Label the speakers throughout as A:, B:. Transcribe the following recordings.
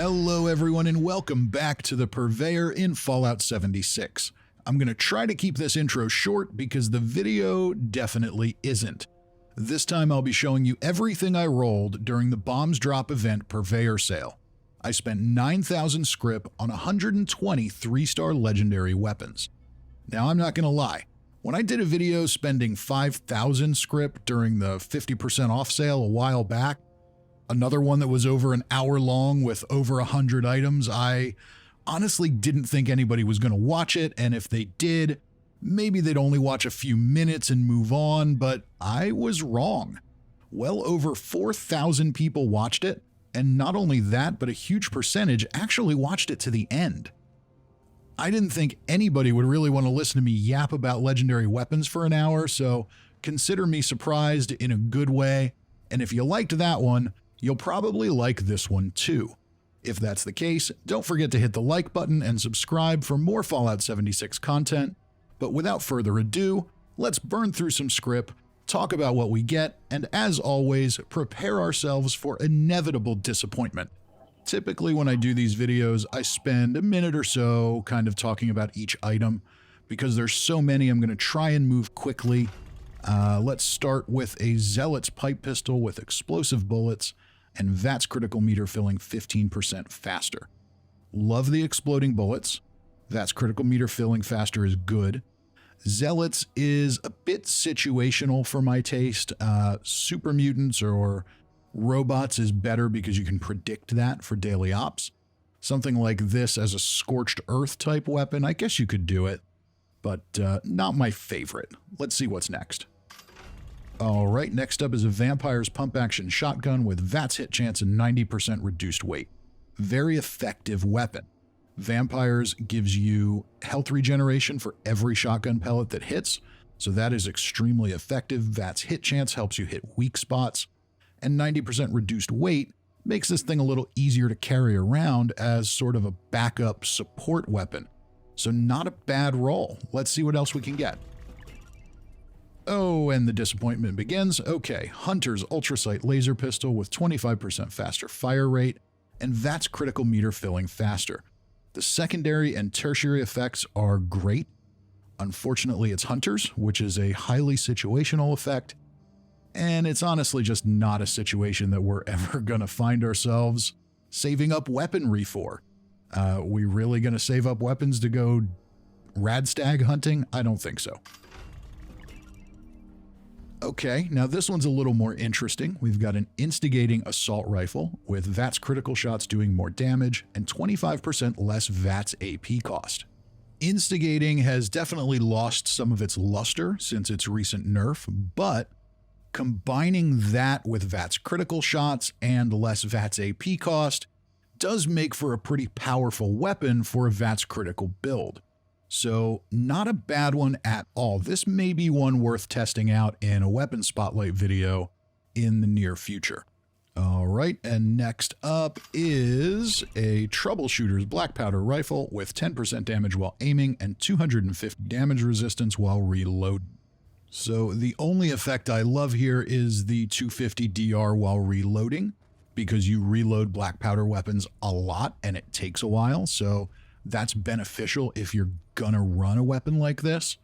A: Hello everyone and welcome back to the Purveyor in Fallout 76. I'm going to try to keep this intro short because the video definitely isn't. This time I'll be showing you everything I rolled during the Bombs Drop event Purveyor sale. I spent 9,000 Scrip on 120 3-star legendary weapons. Now I'm not going to lie, when I did a video spending 5,000 Scrip during the 50% off sale a while back, another one that was over an hour long with over 100 items, I honestly didn't think anybody was going to watch it, and if they did, maybe they'd only watch a few minutes and move on, but I was wrong. Well over 4,000 people watched it, and not only that, but a huge percentage actually watched it to the end. I didn't think anybody would really want to listen to me yap about legendary weapons for an hour, so consider me surprised in a good way, and if you liked that one, you'll probably like this one too. If that's the case, don't forget to hit the like button and subscribe for more Fallout 76 content. But without further ado, let's burn through some Scrip, talk about what we get, and as always, prepare ourselves for inevitable disappointment. Typically when I do these videos, I spend a minute or so kind of talking about each item. Because there's so many, I'm going to try and move quickly. Let's start with a Zealot's pipe pistol with explosive bullets and VATS critical meter filling 15% faster. Love the exploding bullets. VATS critical meter filling faster is good. Zealots is a bit situational for my taste. Super mutants or robots is better because you can predict that for daily ops. Something like this as a scorched earth type weapon, I guess you could do it, but not my favorite. Let's see what's next. Alright, next up is a Vampire's pump-action shotgun with VATS hit chance and 90% reduced weight. Very effective weapon. Vampires gives you health regeneration for every shotgun pellet that hits, so that is extremely effective. VATS hit chance helps you hit weak spots, and 90% reduced weight makes this thing a little easier to carry around as sort of a backup support weapon. So not a bad roll. Let's see what else we can get. Oh, and the disappointment begins. Okay, Hunter's Ultrasight Laser Pistol with 25% faster fire rate and VATS critical meter filling faster. The secondary and tertiary effects are great. Unfortunately, it's Hunter's, which is a highly situational effect, and it's honestly just not a situation that we're ever gonna find ourselves saving up weaponry for. We really gonna save up weapons to go radstag hunting? I don't think so. Okay, now this one's a little more interesting. We've got an Instigating Assault Rifle with VATS critical shots doing more damage and 25% less VATS AP cost. Instigating has definitely lost some of its luster since its recent nerf, but combining that with VATS critical shots and less VATS AP cost does make for a pretty powerful weapon for a VATS critical build. So not a bad one at all. This may be one worth testing out in a weapon spotlight video in the near future. All right, and next up is a Troubleshooter's Black Powder Rifle with 10% damage while aiming and 250 damage resistance while reloading. So the only effect I love here is the 250 DR while reloading, because you reload black powder weapons a lot and it takes a while, so that's beneficial if you're gonna run a weapon like this.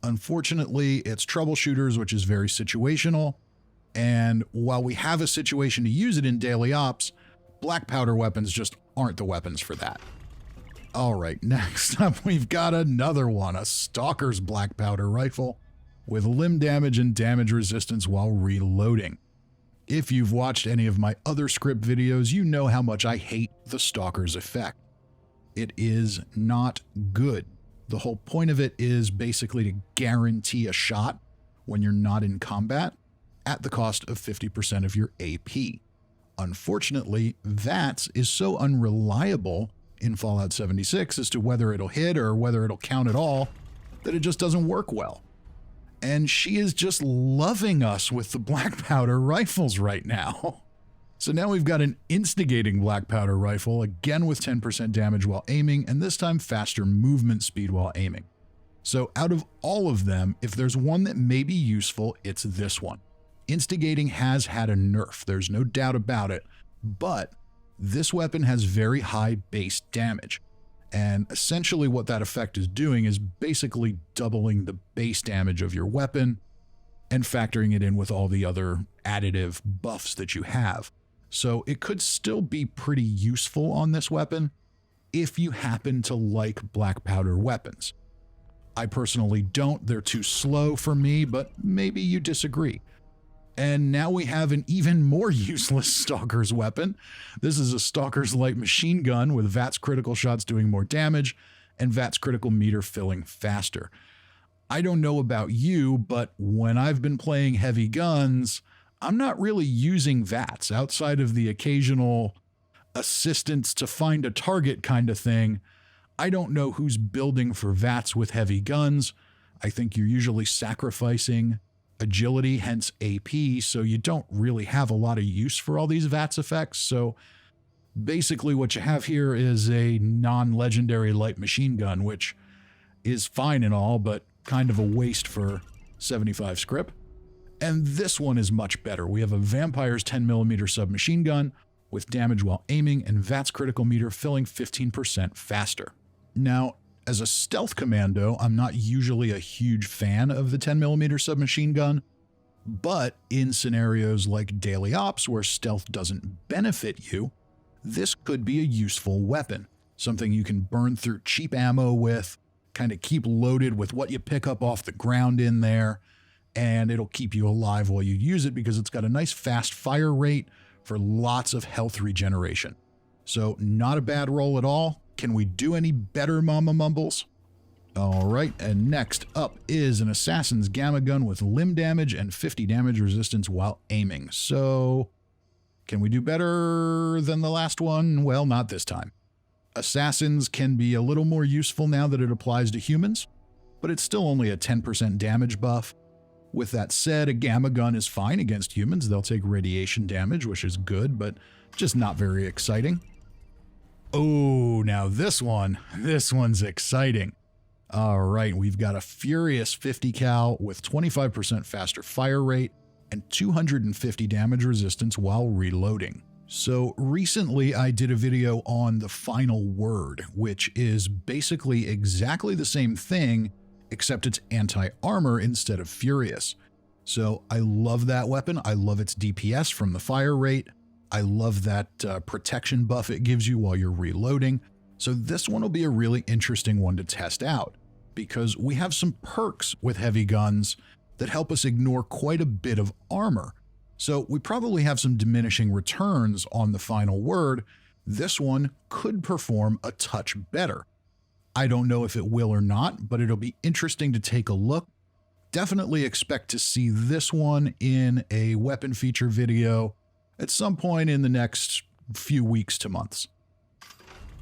A: Unfortunately, it's Troubleshooters, which is very situational, and while we have a situation to use it in daily ops, black powder weapons just aren't the weapons for that. Alright, next up we've got another one, a Stalker's Black Powder Rifle with limb damage and damage resistance while reloading. If you've watched any of my other Scrip videos, you know how much I hate the Stalker's effect. It is not good. The whole point of it is basically to guarantee a shot when you're not in combat at the cost of 50% of your AP. Unfortunately, VATS is so unreliable in Fallout 76 as to whether it'll hit or whether it'll count at all that it just doesn't work well. And she is just loving us with the black powder rifles right now. So now we've got an Instigating Black Powder Rifle, again with 10% damage while aiming, and this time faster movement speed while aiming. So out of all of them, if there's one that may be useful, it's this one. Instigating has had a nerf, there's no doubt about it, but This weapon has very high base damage, and essentially what that effect is doing is basically doubling the base damage of your weapon and factoring it in with all the other additive buffs that you have. So it could still be pretty useful on this weapon if you happen to like black powder weapons. I personally don't, they're too slow for me, but maybe you disagree. And now we have an even more useless Stalker's weapon. This is a Stalker's light machine gun with VATS critical shots doing more damage and VATS critical meter filling faster. I don't know about you, but when I've been playing heavy guns, I'm not really using VATS outside of the occasional assistance to find a target kind of thing. I don't know who's building for VATS with heavy guns. I think you're usually sacrificing agility, hence AP, so you don't really have a lot of use for all these VATS effects. So basically what you have here is a non-legendary light machine gun, which is fine and all, but kind of a waste for 75 Scrip. And this one is much better. We have a Vampire's 10mm submachine gun with damage while aiming and VATS critical meter filling 15% faster. Now, as a stealth commando, I'm not usually a huge fan of the 10mm submachine gun, but in scenarios like daily ops where stealth doesn't benefit you, this could be a useful weapon, something you can burn through cheap ammo with, kind of keep loaded with what you pick up off the ground in there, and it'll keep you alive while you use it because it's got a nice fast fire rate for lots of health regeneration. So not a bad roll at all. Can we do any better, Mama Mumbles? All right, and next up is an Assassin's Gamma Gun with limb damage and 50 damage resistance while aiming. So, can we do better than the last one? Well, not this time. Assassins can be a little more useful now that it applies to humans, but it's still only a 10% damage buff. With that said, a Gamma Gun is fine against humans. They'll take radiation damage, which is good, but just not very exciting. Oh, now this one's exciting. All right, we've got a Furious 50 cal with 25% faster fire rate and 250 damage resistance while reloading. So recently I did a video on the Final Word, which is basically exactly the same thing, except it's anti-armor instead of Furious. So I love that weapon. I love its DPS from the fire rate. I love that protection buff it gives you while you're reloading. So this one will be a really interesting one to test out because we have some perks with heavy guns that help us ignore quite a bit of armor. So we probably have some diminishing returns on the Final Word. This one could perform a touch better. I don't know if it will or not, but it'll be interesting to take a look. Definitely expect to see this one in a weapon feature video at some point in the next few weeks to months.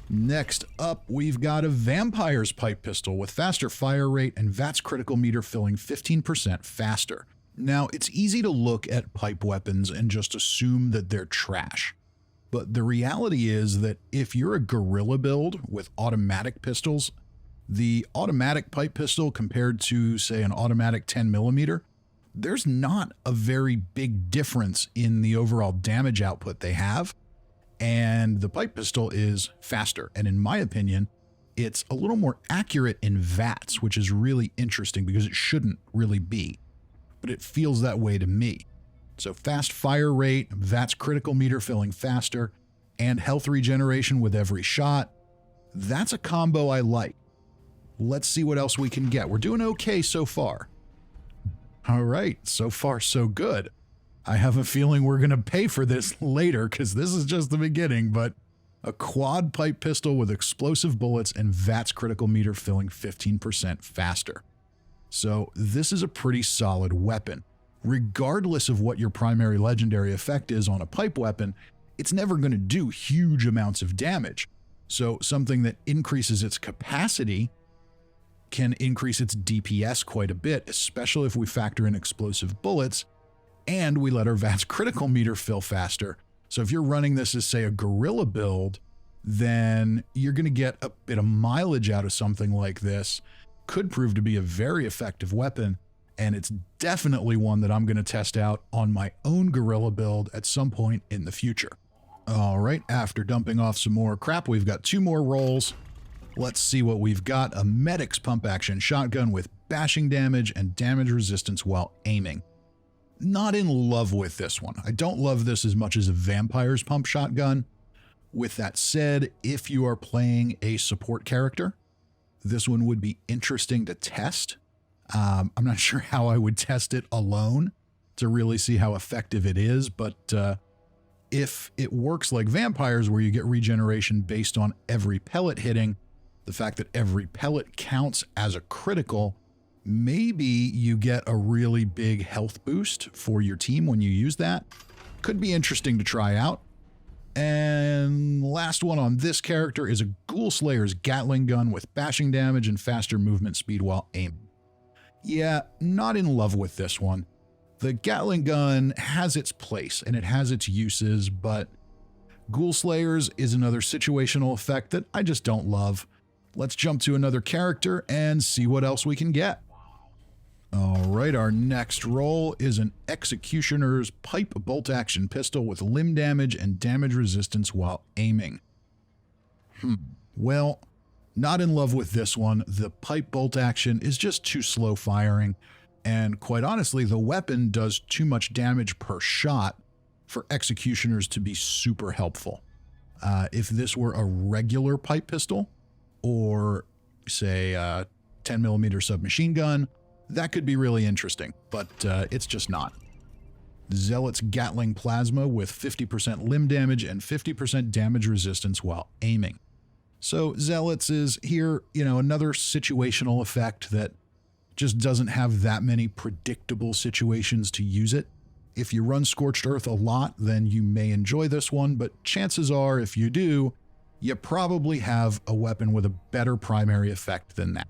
A: Next up, we've got a Vampire's pipe pistol with faster fire rate and VATS critical meter filling 15% faster. Now, it's easy to look at pipe weapons and just assume that they're trash. But the reality is that if you're a guerrilla build with automatic pistols, the automatic pipe pistol compared to, say, an automatic 10mm, there's not a very big difference in the overall damage output they have, and the pipe pistol is faster. And in my opinion, it's a little more accurate in VATS, which is really interesting because it shouldn't really be, but it feels that way to me. So fast fire rate, VATS critical meter filling faster, and health regeneration with every shot. That's a combo I like. Let's see what else we can get. We're doing okay so far. All right, so far so good. I have a feeling we're going to pay for this later because this is just the beginning, but a quad pipe pistol with explosive bullets and VATS critical meter filling 15% faster. So this is a pretty solid weapon. Regardless of what your primary legendary effect is on a pipe weapon, it's never going to do huge amounts of damage. So something that increases its capacity can increase its DPS quite a bit, especially if we factor in explosive bullets and we let our VATS critical meter fill faster. So if you're running this as, say, a guerrilla build, then you're going to get a bit of mileage out of something like this. Could prove to be a very effective weapon, and it's definitely one that I'm going to test out on my own guerrilla build at some point in the future. All right, after dumping off some more crap, we've got 2 more rolls. Let's see what we've got. A medic's pump action shotgun with bashing damage and damage resistance while aiming. Not in love with this one. I don't love this as much as a vampire's pump shotgun. With that said, if you are playing a support character, this one would be interesting to test. I'm not sure how I would test it alone to really see how effective it is, but if it works like vampires where you get regeneration based on every pellet hitting, the fact that every pellet counts as a critical, maybe you get a really big health boost for your team when you use that. Could be interesting to try out. And last one on this character is a Ghoul Slayer's Gatling gun with bashing damage and faster movement speed while aiming. Yeah, not in love with this one. The Gatling gun has its place and it has its uses, but Ghoul Slayers is another situational effect that I just don't love. Let's jump to another character and see what else we can get. All right, our next roll is an Executioner's pipe bolt-action pistol with limb damage and damage resistance while aiming. Well, not in love with this one. The pipe bolt action is just too slow firing, and quite honestly, the weapon does too much damage per shot for Executioners to be super helpful. If this were a regular pipe pistol, or say a 10mm submachine gun, that could be really interesting, but it's just not. Zealot's Gatling Plasma with 50% limb damage and 50% damage resistance while aiming. So Zealots is here, another situational effect that just doesn't have that many predictable situations to use it. If you run Scorched Earth a lot, then you may enjoy this one, but chances are if you do, you probably have a weapon with a better primary effect than that.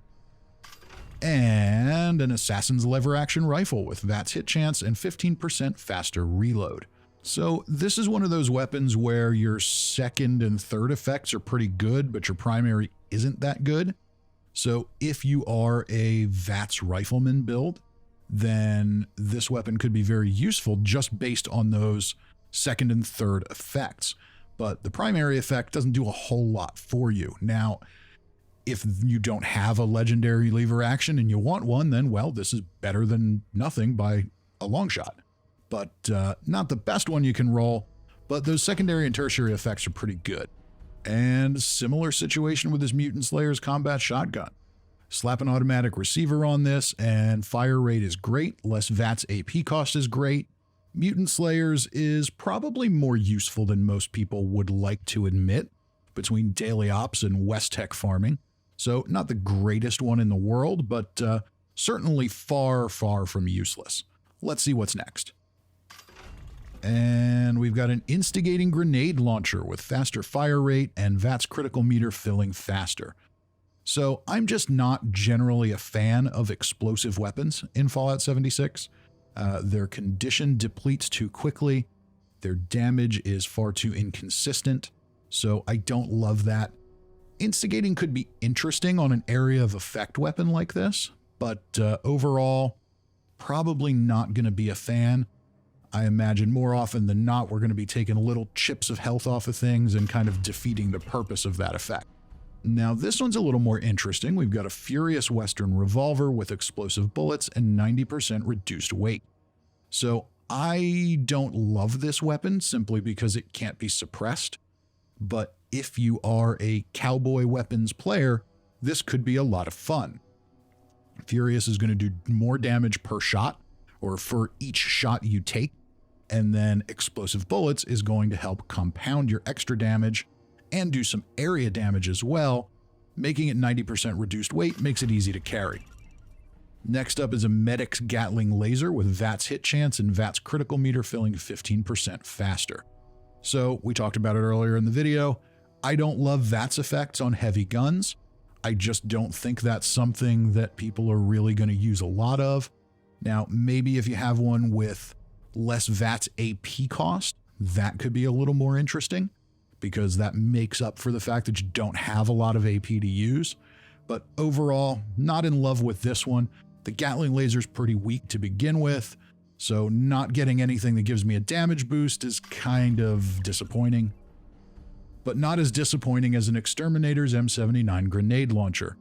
A: And an Assassin's Lever Action Rifle with VATS hit chance and 15% faster reload. So this is one of those weapons where your second and third effects are pretty good, but your primary isn't that good. So if you are a VATS rifleman build, then this weapon could be very useful just based on those second and third effects. But the primary effect doesn't do a whole lot for you. Now, if you don't have a legendary lever action and you want one, then, well, this is better than nothing by a long shot. But not the best one you can roll, but those secondary and tertiary effects are pretty good. And similar situation with this Mutant Slayer's combat shotgun. Slap an automatic receiver on this, and fire rate is great. Less VATS AP cost is great. Mutant Slayers is probably more useful than most people would like to admit between daily ops and West Tech farming. So not the greatest one in the world, but certainly far, far from useless. Let's see what's next. And we've got an Instigating Grenade Launcher with faster fire rate and VATS critical meter filling faster. So I'm just not generally a fan of explosive weapons in Fallout 76. Their condition depletes too quickly. Their damage is far too inconsistent. So I don't love that. Instigating could be interesting on an area of effect weapon like this, but overall, probably not going to be a fan. I imagine more often than not, we're going to be taking little chips of health off of things and kind of defeating the purpose of that effect. Now, this one's a little more interesting. We've got a Furious Western revolver with explosive bullets and 90% reduced weight. So I don't love this weapon simply because it can't be suppressed. But if you are a cowboy weapons player, this could be a lot of fun. Furious is going to do more damage per shot, or for each shot you take, and then explosive bullets is going to help compound your extra damage and do some area damage as well. Making it 90% reduced weight makes it easy to carry. Next up is a Medic's Gatling laser with VATS hit chance and VATS critical meter filling 15% faster. So we talked about it earlier in the video. I don't love VATS effects on heavy guns. I just don't think that's something that people are really going to use a lot of. Now, maybe if you have one with less VATS AP cost, that could be a little more interesting, because that makes up for the fact that you don't have a lot of AP to use. But overall, not in love with this one. The Gatling laser is pretty weak to begin with, so not getting anything that gives me a damage boost is kind of disappointing. but not as disappointing as an Exterminator's M79 grenade launcher.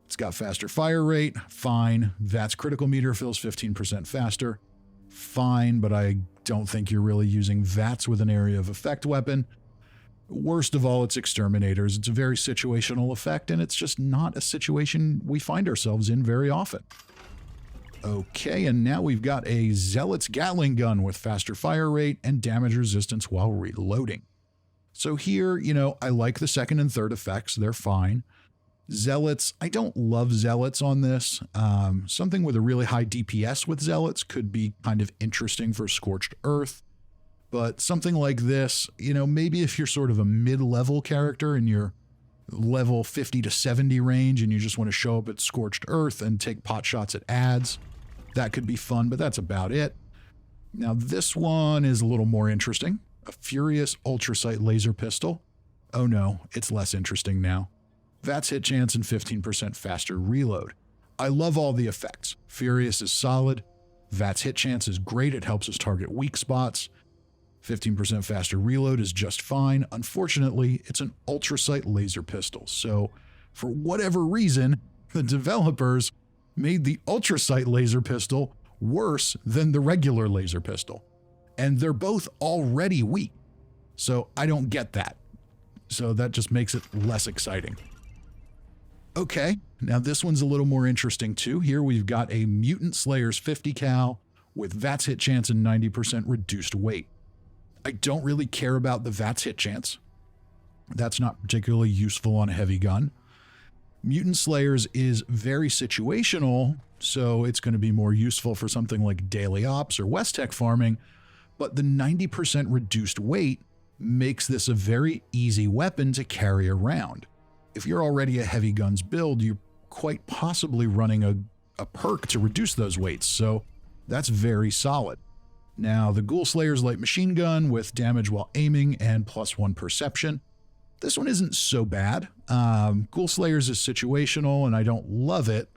A: It's got faster fire rate, fine. VATS critical meter fills 15% faster, fine, but I don't think you're really using VATS with an area of effect weapon. Worst of all, it's Exterminators. It's a very situational effect, and it's just not a situation we find ourselves in very often. Okay, and now we've got a Zealot's Gatling gun with faster fire rate and damage resistance while reloading. So here, I like the second and third effects. They're fine. Zealots, I don't love Zealots on this. Something with a really high DPS with Zealots could be kind of interesting for Scorched Earth. But something like this, maybe if you're sort of a mid-level character in your level 50 to 70 range and you just want to show up at Scorched Earth and take pot shots at ads, that could be fun, but that's about it. Now this one is a little more interesting. A Furious Ultrasight laser pistol. Oh no, it's less interesting now. VATS hit chance and 15% faster reload. I love all the effects. Furious is solid. VATS hit chance is great. It helps us target weak spots. 15% faster reload is just fine. Unfortunately, it's an ultrasight laser pistol. So for whatever reason, the developers made the ultrasight laser pistol worse than the regular laser pistol. And they're both already weak. So I don't get that. So that just makes it less exciting. Okay, now this one's a little more interesting too. Here we've got a Mutant Slayer's 50 cal with VATS hit chance and 90% reduced weight. I don't really care about the VATS hit chance. That's not particularly useful on a heavy gun. Mutant Slayers is very situational, so it's going to be more useful for something like daily ops or West Tech farming, but the 90% reduced weight makes this a very easy weapon to carry around. If you're already a heavy guns build, you're quite possibly running a perk to reduce those weights, so that's very solid. Now, the Ghoul Slayer's light machine gun with damage while aiming and +1 perception. This one isn't so bad. Ghoul Slayer's is situational, and I don't love it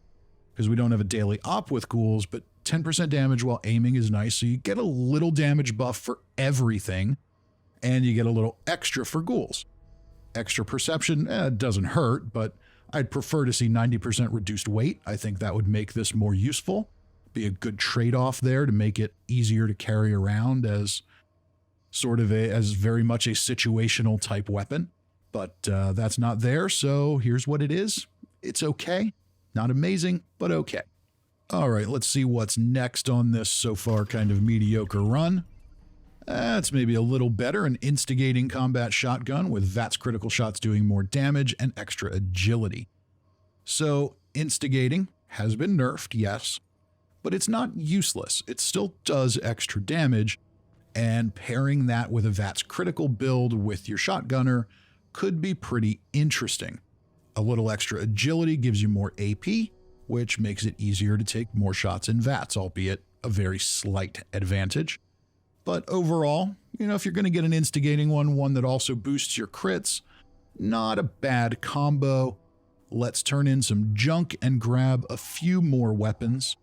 A: because we don't have a daily op with ghouls, but 10% damage while aiming is nice, so you get a little damage buff for everything, and you get a little extra for ghouls. Extra perception doesn't hurt, but I'd prefer to see 90% reduced weight. I think that would make this more useful. Be a good trade-off there to make it easier to carry around as as very much a situational type weapon. But that's not there, so here's what it is. It's okay. Not amazing, but okay. All right, let's see what's next on this so far kind of mediocre run. It's maybe a little better, an instigating combat shotgun with VATS critical shots doing more damage and extra agility. So, instigating has been nerfed, yes, but it's not useless. It still does extra damage, and pairing that with a VATS critical build with your shotgunner could be pretty interesting. A little extra agility gives you more AP, which makes it easier to take more shots in VATS, albeit a very slight advantage. But overall, if you're going to get an instigating one that also boosts your crits, not a bad combo. Let's turn in some junk and grab a few more weapons.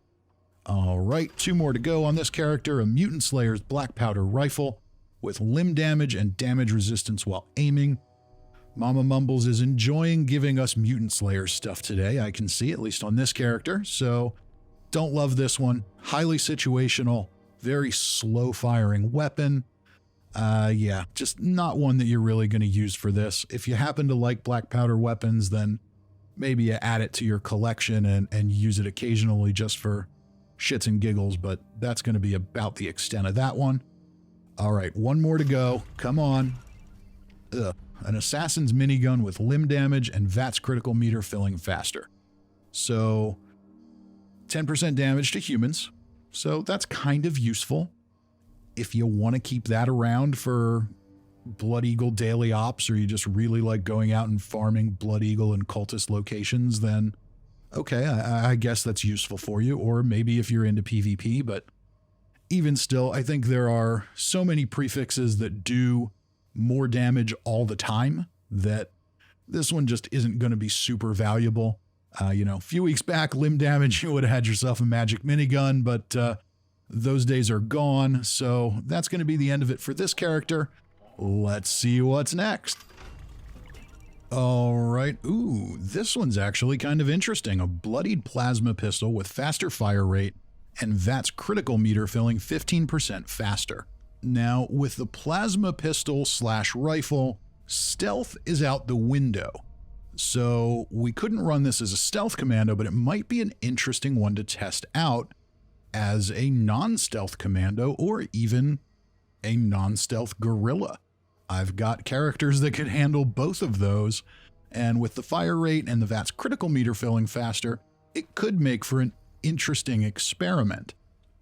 A: All right, 2 more to go on this character, a Mutant Slayer's Black Powder Rifle with limb damage and damage resistance while aiming. Mama Mumbles is enjoying giving us Mutant Slayer stuff today, I can see, at least on this character, so don't love this one. Highly situational. Very slow-firing weapon. Yeah, just not one that you're really going to use for this. If you happen to like black powder weapons, then maybe you add it to your collection and use it occasionally just for shits and giggles, but that's going to be about the extent of that one. All right, 1 more to go. Come on. An Assassin's minigun with limb damage and VATS critical meter filling faster. So, 10% damage to humans. So that's kind of useful. If you want to keep that around for Blood Eagle daily ops, or you just really like going out and farming Blood Eagle and cultist locations, then okay, I guess that's useful for you. Or maybe if you're into PvP, but even still, I think there are so many prefixes that do more damage all the time that this one just isn't going to be super valuable. A few weeks back, limb damage, you would have had yourself a magic minigun, but those days are gone, so that's going to be the end of it for this character. Let's see what's next. All right. Ooh, this one's actually kind of interesting. A bloodied plasma pistol with faster fire rate and VATS critical meter filling 15% faster. Now, with the plasma pistol / rifle, stealth is out the window. So we couldn't run this as a stealth commando, but it might be an interesting one to test out as a non-stealth commando or even a non-stealth guerrilla. I've got characters that could handle both of those, and with the fire rate and the VATS critical meter filling faster, it could make for an interesting experiment.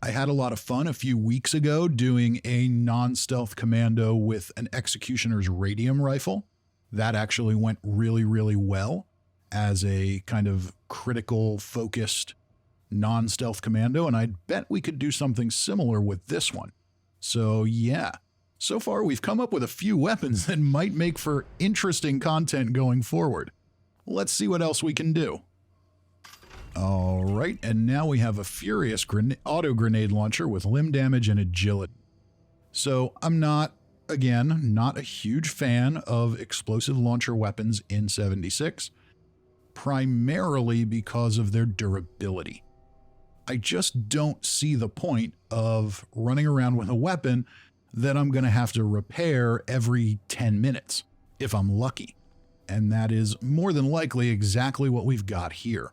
A: I had a lot of fun a few weeks ago doing a non-stealth commando with an Executioner's radium rifle. That actually went really, really well as a kind of critical focused non-stealth commando, and I'd bet we could do something similar with this one. So yeah, so far we've come up with a few weapons that might make for interesting content going forward. Let's see what else we can do. All right, and now we have a furious auto grenade launcher with limb damage and agility. So I'm not a huge fan of explosive launcher weapons in 76, primarily because of their durability. I just don't see the point of running around with a weapon that I'm going to have to repair every 10 minutes, if I'm lucky. And that is more than likely exactly what we've got here.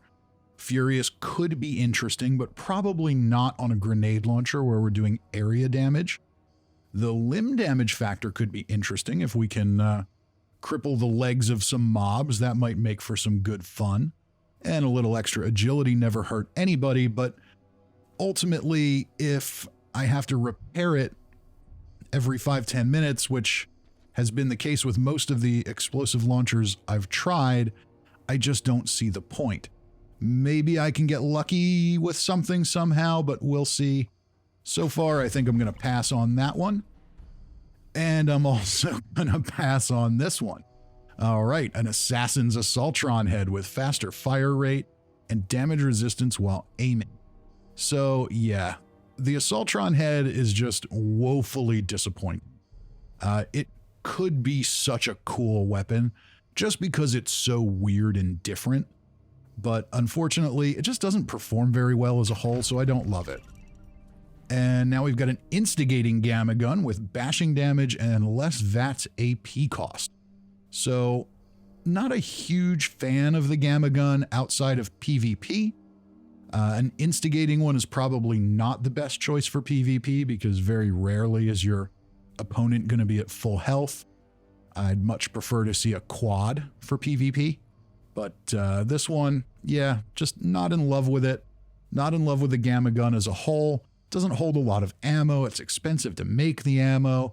A: Furious could be interesting, but probably not on a grenade launcher where we're doing area damage. The limb damage factor could be interesting if we can cripple the legs of some mobs. That might make for some good fun. And a little extra agility never hurt anybody, but ultimately, if I have to repair it every 5-10 minutes, which has been the case with most of the explosive launchers I've tried, I just don't see the point. Maybe I can get lucky with something somehow, but we'll see. So far, I think I'm going to pass on that one. And I'm also going to pass on this one. All right, an Assassin's Assaultron head with faster fire rate and damage resistance while aiming. So yeah, the Assaultron head is just woefully disappointing. It could be such a cool weapon just because it's so weird and different, but unfortunately, it just doesn't perform very well as a whole, so I don't love it. And now we've got an instigating gamma gun with bashing damage and less VATS AP cost. So, not a huge fan of the gamma gun outside of PvP. An instigating one is probably not the best choice for PvP because very rarely is your opponent going to be at full health. I'd much prefer to see a quad for PvP. But this one, yeah, just not in love with it. Not in love with the gamma gun as a whole. Doesn't hold a lot of ammo. It's expensive to make the ammo.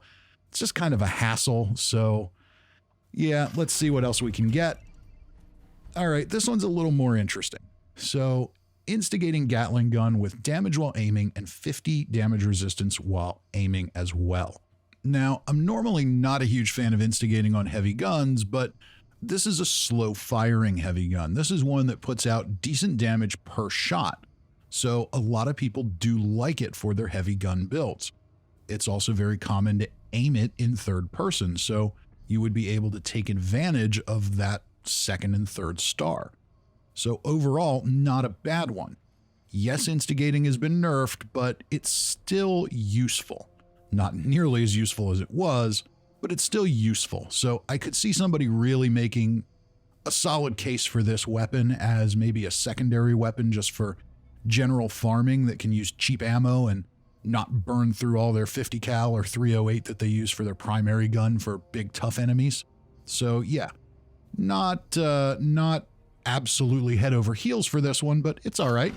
A: It's just kind of a hassle. So yeah, let's see what else we can get. All right, this one's a little more interesting. So instigating Gatling gun with damage while aiming and 50 damage resistance while aiming as well. Now, I'm normally not a huge fan of instigating on heavy guns, but this is a slow firing heavy gun. This is one that puts out decent damage per shot. So a lot of people do like it for their heavy gun builds. It's also very common to aim it in third person, so you would be able to take advantage of that second and third star. So overall, not a bad one. Yes, instigating has been nerfed, but it's still useful. Not nearly as useful as it was, but it's still useful. So I could see somebody really making a solid case for this weapon as maybe a secondary weapon just for general farming that can use cheap ammo and not burn through all their 50 cal or 308 that they use for their primary gun for big tough enemies. So yeah, not absolutely head over heels for this one, but it's all right.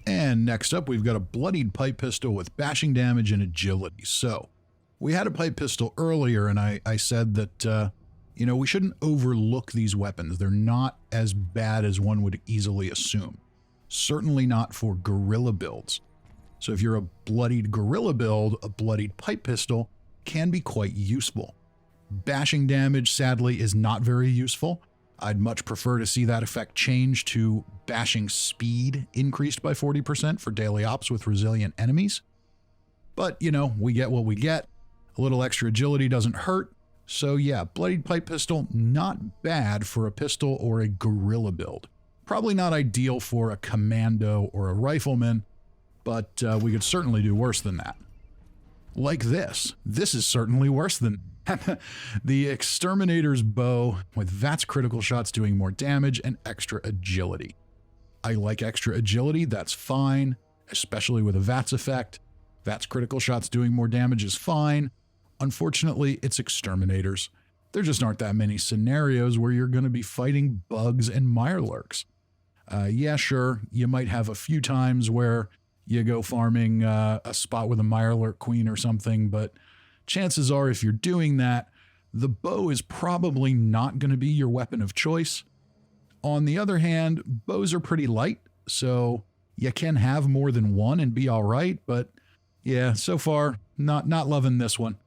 A: And next up, we've got a bloodied pipe pistol with bashing damage and agility. So we had a pipe pistol earlier, and I said that, we shouldn't overlook these weapons. They're not as bad as one would easily assume. Certainly not for guerrilla builds. So if you're a bloodied guerrilla build, a bloodied pipe pistol can be quite useful. Bashing damage, sadly, is not very useful. I'd much prefer to see that effect change to bashing speed increased by 40% for daily ops with resilient enemies. But, we get what we get. A little extra agility doesn't hurt. So yeah, Bloodied Pipe Pistol, not bad for a pistol or a guerrilla build. Probably not ideal for a commando or a rifleman, but we could certainly do worse than that. Like this. This is certainly worse than the Exterminator's bow with VATS critical shots doing more damage and extra agility. I like extra agility, that's fine, especially with a VATS effect. VATS critical shots doing more damage is fine. Unfortunately, it's Exterminators. There just aren't that many scenarios where you're going to be fighting bugs and mirelurks. Yeah, sure, you might have a few times where you go farming a spot with a mirelurk queen or something, but chances are if you're doing that, the bow is probably not going to be your weapon of choice. On the other hand, bows are pretty light, so you can have more than one and be all right, but yeah, so far, not loving this one.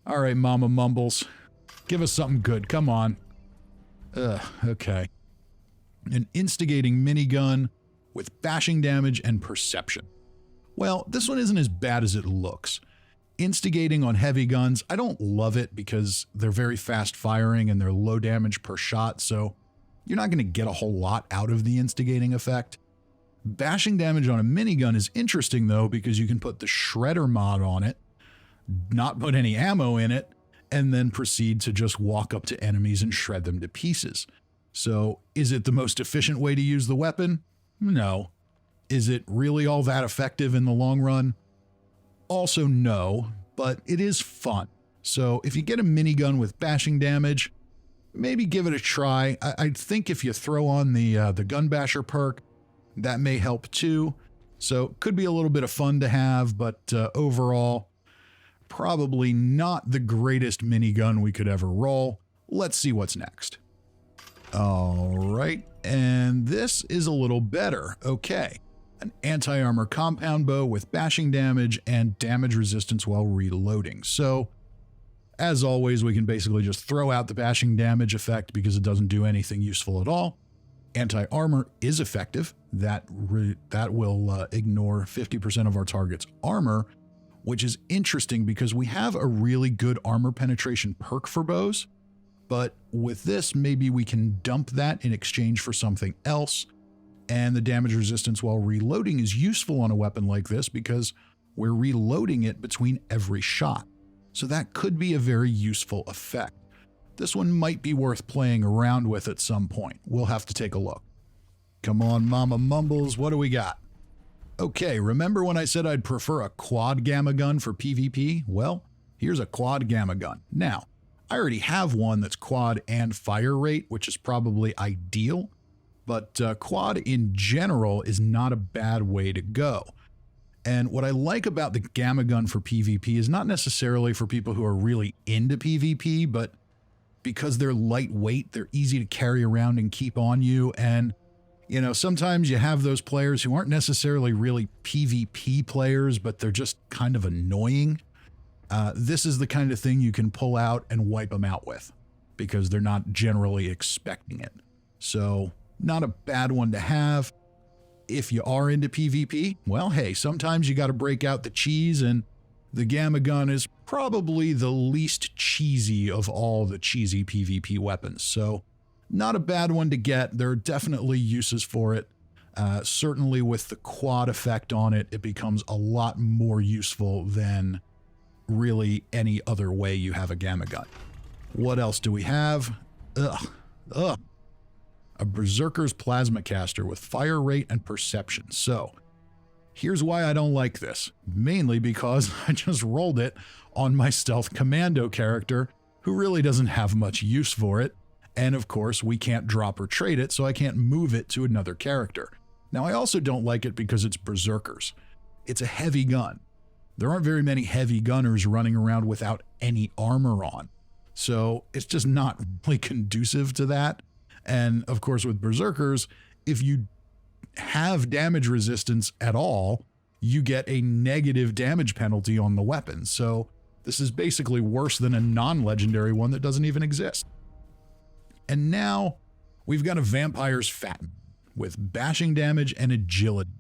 A: All right, Mama Mumbles, give us something good, come on. Okay. An instigating minigun with bashing damage and perception. Well, this one isn't as bad as it looks. Instigating on heavy guns, I don't love it because they're very fast firing and they're low damage per shot, so you're not going to get a whole lot out of the instigating effect. Bashing damage on a minigun is interesting though because you can put the shredder mod on it, not put any ammo in it, and then proceed to just walk up to enemies and shred them to pieces. So is it the most efficient way to use the weapon? No. Is it really all that effective in the long run? Also no, but it is fun. So if you get a minigun with bashing damage, maybe give it a try. I think if you throw on the gun basher perk, that may help too. So could be a little bit of fun to have, but overall, probably not the greatest minigun we could ever roll. Let's see what's next. All right, and this is a little better. Okay, an anti-armor compound bow with bashing damage and damage resistance while reloading. So, as always, we can basically just throw out the bashing damage effect because it doesn't do anything useful at all. Anti-armor is effective. That will ignore 50% of our target's armor, which is interesting because we have a really good armor penetration perk for bows. But with this, maybe we can dump that in exchange for something else. And the damage resistance while reloading is useful on a weapon like this because we're reloading it between every shot. So that could be a very useful effect. This one might be worth playing around with at some point. We'll have to take a look. Come on, Mama Mumbles, what do we got? Okay, remember when I said I'd prefer a quad gamma gun for PvP? Well, here's a quad gamma gun. Now, I already have one that's quad and fire rate, which is probably ideal, but quad in general is not a bad way to go. And what I like about the gamma gun for PvP is not necessarily for people who are really into PvP, but because they're lightweight, they're easy to carry around and keep on you. And, you know, sometimes you have those players who aren't necessarily really PvP players, but they're just kind of annoying. This is the kind of thing you can pull out and wipe them out with because they're not generally expecting it. So not a bad one to have. If you are into PvP, well, hey, sometimes you got to break out the cheese, and the gamma gun is probably the least cheesy of all the cheesy PvP weapons. So not a bad one to get. There are definitely uses for it. Certainly with the quad effect on it, it becomes a lot more useful than really any other way you have a gamma gun. What else do we have? A Berserker's Plasma Caster with fire rate and perception. So here's why I don't like this. Mainly because I just rolled it on my stealth commando character who really doesn't have much use for it. And of course we can't drop or trade it, so I can't move it to another character. Now I also don't like it because it's Berserkers. It's a heavy gun. There aren't very many heavy gunners running around without any armor on. So it's just not really conducive to that. And of course with Berserkers, if you have damage resistance at all, you get a negative damage penalty on the weapon. So this is basically worse than a non-legendary one that doesn't even exist. And now we've got a Vampire's Fatten with bashing damage and agility.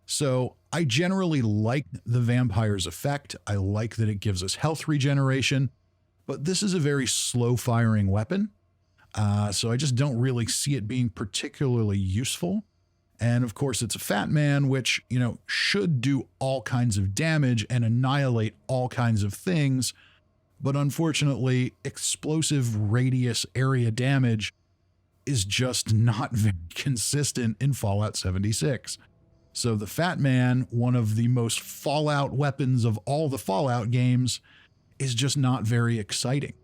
A: So I generally like the Vampire's effect. I like that it gives us health regeneration, but this is a very slow firing weapon. So I just don't really see it being particularly useful. And of course, it's a fat man, which, should do all kinds of damage and annihilate all kinds of things. But unfortunately, explosive radius area damage is just not very consistent in Fallout 76. So the Fat Man, one of the most Fallout weapons of all the Fallout games, is just not very exciting.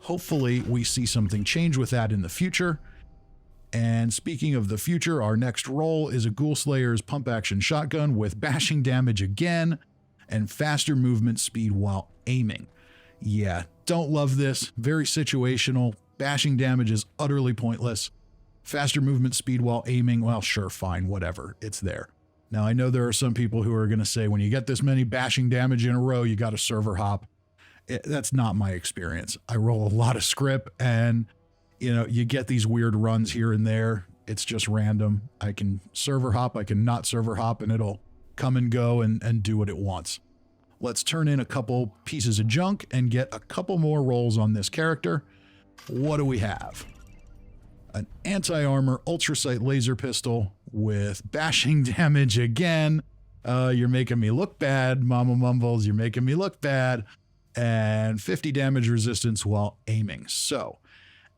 A: Hopefully, we see something change with that in the future. And speaking of the future, our next role is a Ghoul Slayer's pump-action shotgun with bashing damage again and faster movement speed while aiming. Yeah, don't love this. Very situational. Bashing damage is utterly pointless. Faster movement speed while aiming, well, sure, fine, whatever. It's there. Now, I know there are some people who are going to say, when you get this many bashing damage in a row, you got to server hop. That's not my experience. I roll a lot of Scrip, and you get these weird runs here and there. It's just random. I can server hop, I can not server hop, and it'll come and go and do what it wants. Let's turn in a couple pieces of junk and get a couple more rolls on this character. What do we have? An anti-armor ultrasight laser pistol with bashing damage again. You're making me look bad, Mama Mumbles. You're making me look bad. And 50 damage resistance while aiming. So,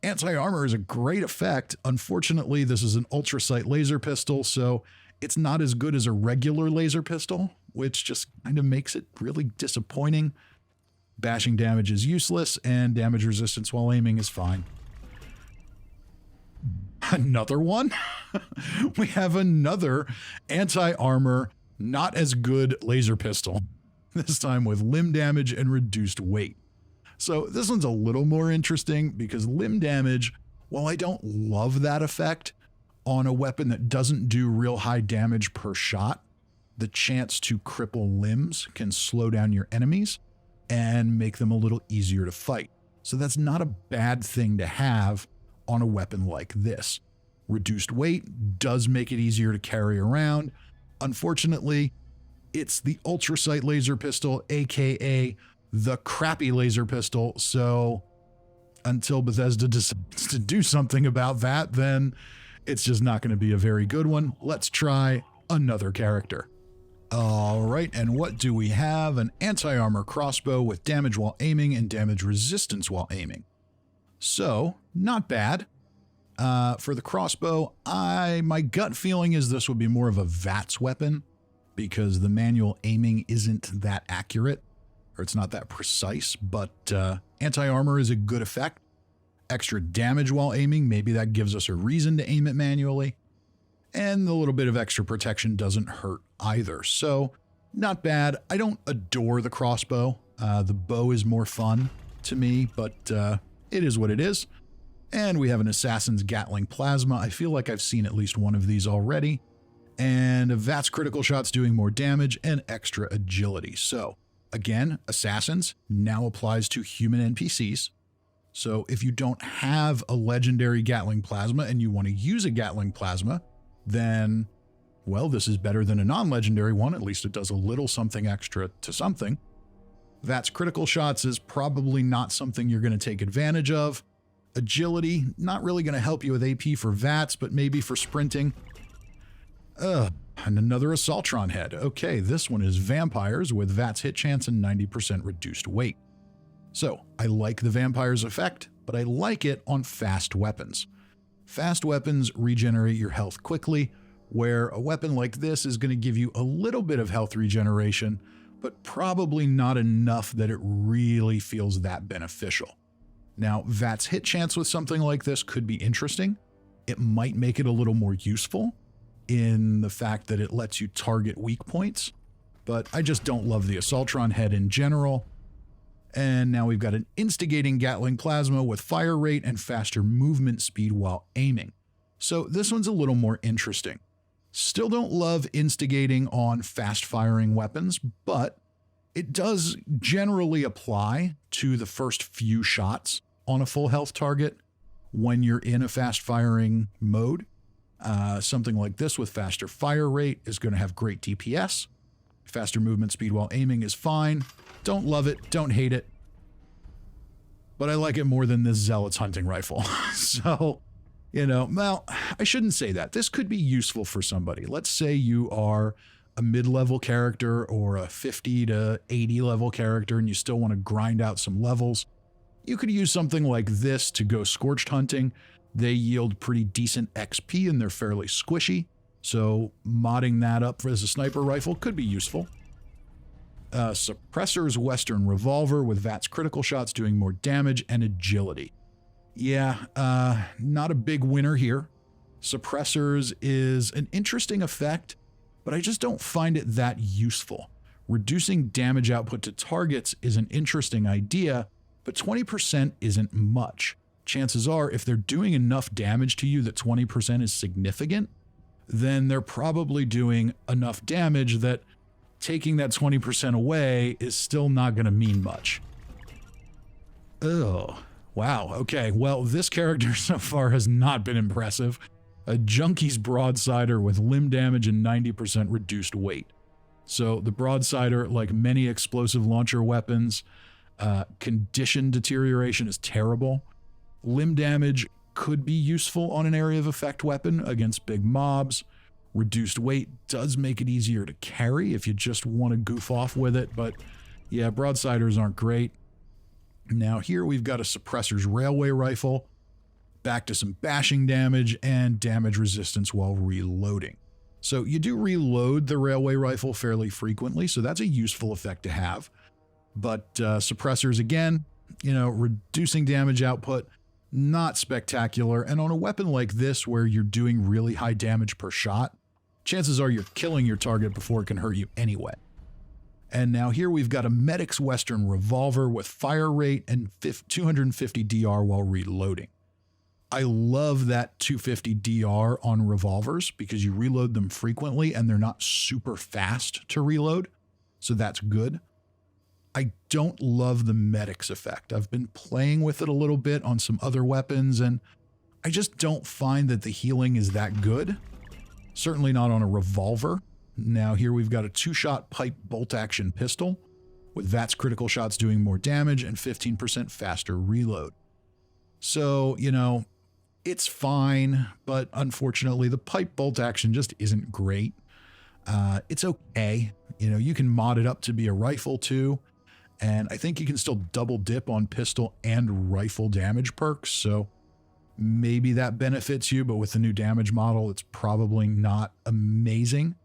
A: anti-armor is a great effect. Unfortunately, this is an ultrasight laser pistol, so it's not as good as a regular laser pistol, which just kind of makes it really disappointing. Bashing damage is useless, and damage resistance while aiming is fine. Another one? We have another anti-armor, not as good laser pistol. This time with limb damage and reduced weight. So this one's a little more interesting because limb damage, while I don't love that effect on a weapon that doesn't do real high damage per shot, the chance to cripple limbs can slow down your enemies and make them a little easier to fight. So that's not a bad thing to have on a weapon like this. Reduced weight does make it easier to carry around. Unfortunately, it's the ultrasight laser pistol, aka the crappy laser pistol, so until Bethesda decides to do something about that, then it's just not going to be a very good one. Let's try another character. All right, and what do we have? An anti-armor crossbow with damage while aiming and damage resistance while aiming. So, not bad. For the crossbow, my gut feeling is this would be more of a VATS weapon, because the manual aiming isn't that accurate, or it's not that precise, but anti-armor is a good effect. Extra damage while aiming, maybe that gives us a reason to aim it manually. And the little bit of extra protection doesn't hurt either, so not bad. I don't adore the crossbow. The bow is more fun to me, but it is what it is. And we have an Assassin's Gatling Plasma. I feel like I've seen at least one of these already. And VATS critical shots doing more damage and extra agility. So again, Assassins now applies to human NPCs. So if you don't have a legendary Gatling Plasma and you want to use a Gatling Plasma, then, well, this is better than a non-legendary one. At least it does a little something extra to something. VATS critical shots is probably not something you're going to take advantage of. Agility, not really going to help you with AP for VATS, but maybe for sprinting. And another Assaultron head. Okay, this one is vampires with VATS hit chance and 90% reduced weight. So, I like the vampires effect, but I like it on fast weapons. Fast weapons regenerate your health quickly, where a weapon like this is going to give you a little bit of health regeneration, but probably not enough that it really feels that beneficial. Now, VATS hit chance with something like this could be interesting. It might make it a little more useful in the fact that it lets you target weak points, but I just don't love the Assaultron head in general. And now we've got an instigating Gatling Plasma with fire rate and faster movement speed while aiming. So this one's a little more interesting. Still don't love instigating on fast-firing weapons, but it does generally apply to the first few shots on a full health target when you're in a fast-firing mode. Something like this with faster fire rate is going to have great DPS. Faster movement speed while aiming is fine. Don't love it, don't hate it. but I like it more than this Zealot's hunting rifle. So, well, I shouldn't say that. This could be useful for somebody. Let's say you are a mid-level character or a 50 to 80 level character and you still want to grind out some levels. You could use something like this to go scorched hunting. They yield pretty decent XP and they're fairly squishy. So modding that up as a sniper rifle could be useful. Suppressor's Western revolver with VATS critical shots doing more damage and agility. Yeah, not a big winner here. Suppressors is an interesting effect, but I just don't find it that useful. Reducing damage output to targets is an interesting idea, but 20% isn't much. Chances are, if they're doing enough damage to you that 20% is significant, then they're probably doing enough damage that taking that 20% away is still not going to mean much. Oh, wow. Okay, well, this character so far has not been impressive. A Junkie's Broadsider with limb damage and 90% reduced weight. So the Broadsider, like many explosive launcher weapons, condition deterioration is terrible. Limb damage could be useful on an area of effect weapon against big mobs. Reduced weight does make it easier to carry if you just want to goof off with it, but yeah, Broadsiders aren't great. Now here we've got a Suppressor's Railway Rifle, back to some bashing damage and damage resistance while reloading. So you do reload the Railway Rifle fairly frequently, so that's a useful effect to have. But suppressors, again, reducing damage output, not spectacular. And on a weapon like this, where you're doing really high damage per shot, chances are you're killing your target before it can hurt you anyway. And now here we've got a Medic's Western revolver with fire rate and 250 DR while reloading. I love that 250 DR on revolvers because you reload them frequently and they're not super fast to reload, so that's good. I don't love the Medic's effect. I've been playing with it a little bit on some other weapons, and I just don't find that the healing is that good. Certainly not on a revolver. Now here we've got a 2-shot pipe bolt-action pistol with VATS critical shots doing more damage and 15% faster reload. So, it's fine, but unfortunately the pipe bolt action just isn't great. It's okay. You can mod it up to be a rifle too. And I think you can still double dip on pistol and rifle damage perks, so maybe that benefits you, but with the new damage model, it's probably not amazing.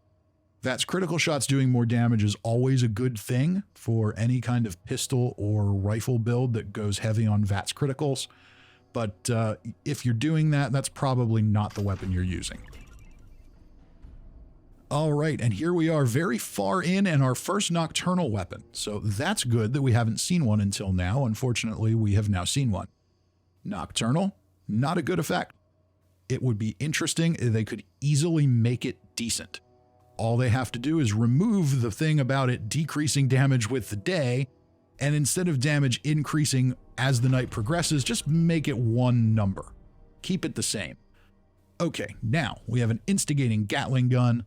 A: VATS critical shots doing more damage is always a good thing for any kind of pistol or rifle build that goes heavy on VATS criticals, but if you're doing that, that's probably not the weapon you're using. All right, and here we are very far in and our first nocturnal weapon. So that's good that we haven't seen one until now. Unfortunately, we have now seen one. Nocturnal, not a good effect. It would be interesting if they could easily make it decent. All they have to do is remove the thing about it decreasing damage with the day, and instead of damage increasing as the night progresses, just make it one number. Keep it the same. Okay, now we have an instigating Gatling gun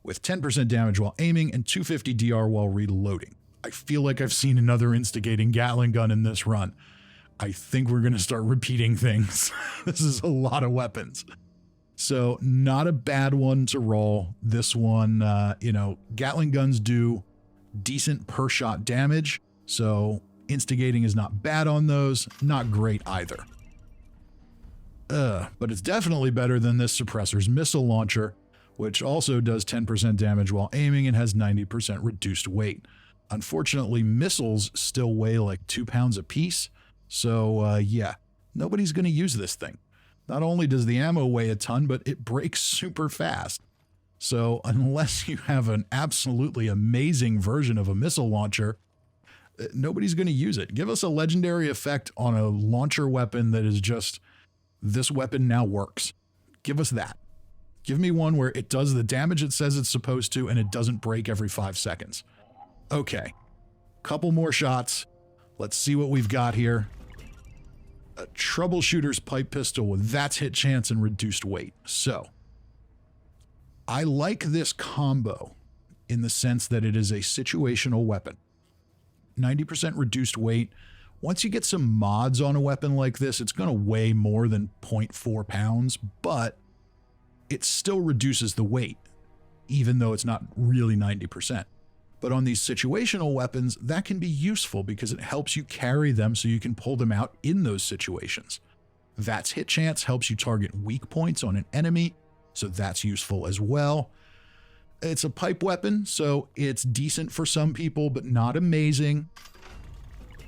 A: with 10% damage while aiming and 250 DR while reloading. I feel like I've seen another instigating Gatling gun in this run. I think we're going to start repeating things. This is a lot of weapons. So not a bad one to roll. This one, Gatling guns do decent per shot damage. So instigating is not bad on those, not great either. But it's definitely better than this Suppressor's missile launcher, which also does 10% damage while aiming and has 90% reduced weight. Unfortunately, missiles still weigh like 2 pounds apiece, so yeah, nobody's going to use this thing. Not only does the ammo weigh a ton, but it breaks super fast. So unless you have an absolutely amazing version of a missile launcher, nobody's going to use it. Give us a legendary effect on a launcher weapon that is just, this weapon now works. Give us that. Give me one where it does the damage it says it's supposed to and it doesn't break every 5 seconds. Okay, couple more shots. Let's see what we've got here. A troubleshooter's pipe pistol with VATS hit chance and reduced weight. So, I like this combo in the sense that it is a situational weapon. 90% reduced weight Once you get some mods on a weapon like this, it's going to weigh more than 0.4 pounds, but it still reduces the weight, even though it's not really 90%. But on these situational weapons, that can be useful because it helps you carry them so you can pull them out in those situations. VATS hit chance helps you target weak points on an enemy, so that's useful as well. It's a pipe weapon, so it's decent for some people, but not amazing.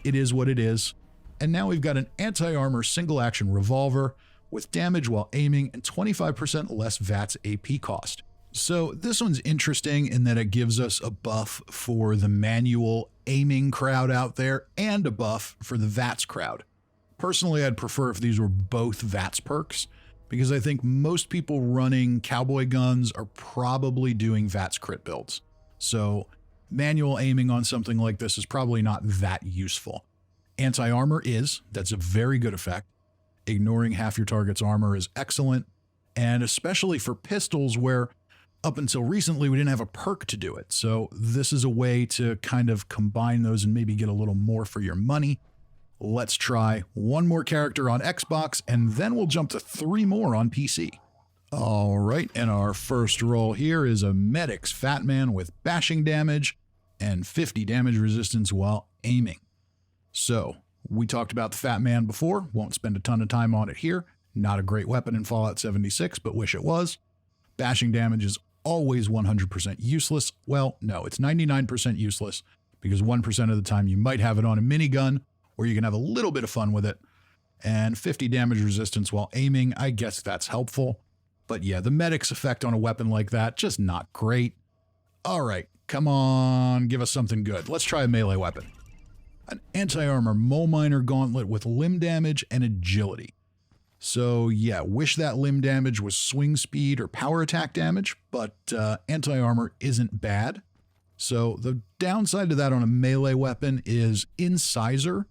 A: It is what it is. And now we've got an anti-armor single-action revolver with damage while aiming and 25% less VATS AP cost. So this one's interesting in that it gives us a buff for the manual aiming crowd out there and a buff for the VATS crowd. Personally, I'd prefer if these were both VATS perks, because I think most people running cowboy guns are probably doing VATS crit builds. So manual aiming on something like this is probably not that useful. Anti-armor is, that's a very good effect. Ignoring half your target's armor is excellent, and especially for pistols where up until recently we didn't have a perk to do it. So this is a way to kind of combine those and maybe get a little more for your money. Let's try one more character on Xbox, and then we'll jump to 3 more on PC. All right, and our first roll here is a Medic's Fat Man with bashing damage and 50 damage resistance while aiming. So, we talked about the Fat Man before, won't spend a ton of time on it here. Not a great weapon in Fallout 76, but wish it was. Bashing damage is always 100% useless. Well, no, it's 99% useless, because 1% of the time you might have it on a minigun, where you can have a little bit of fun with it. And 50 damage resistance while aiming, I guess that's helpful. But yeah, the Medic's effect on a weapon like that, just not great. All right, come on, give us something good. Let's try a melee weapon. An anti-armor mole miner gauntlet with limb damage and agility. So yeah, wish that limb damage was swing speed or power attack damage, but anti-armor isn't bad. So the downside to that on a melee weapon is Incisor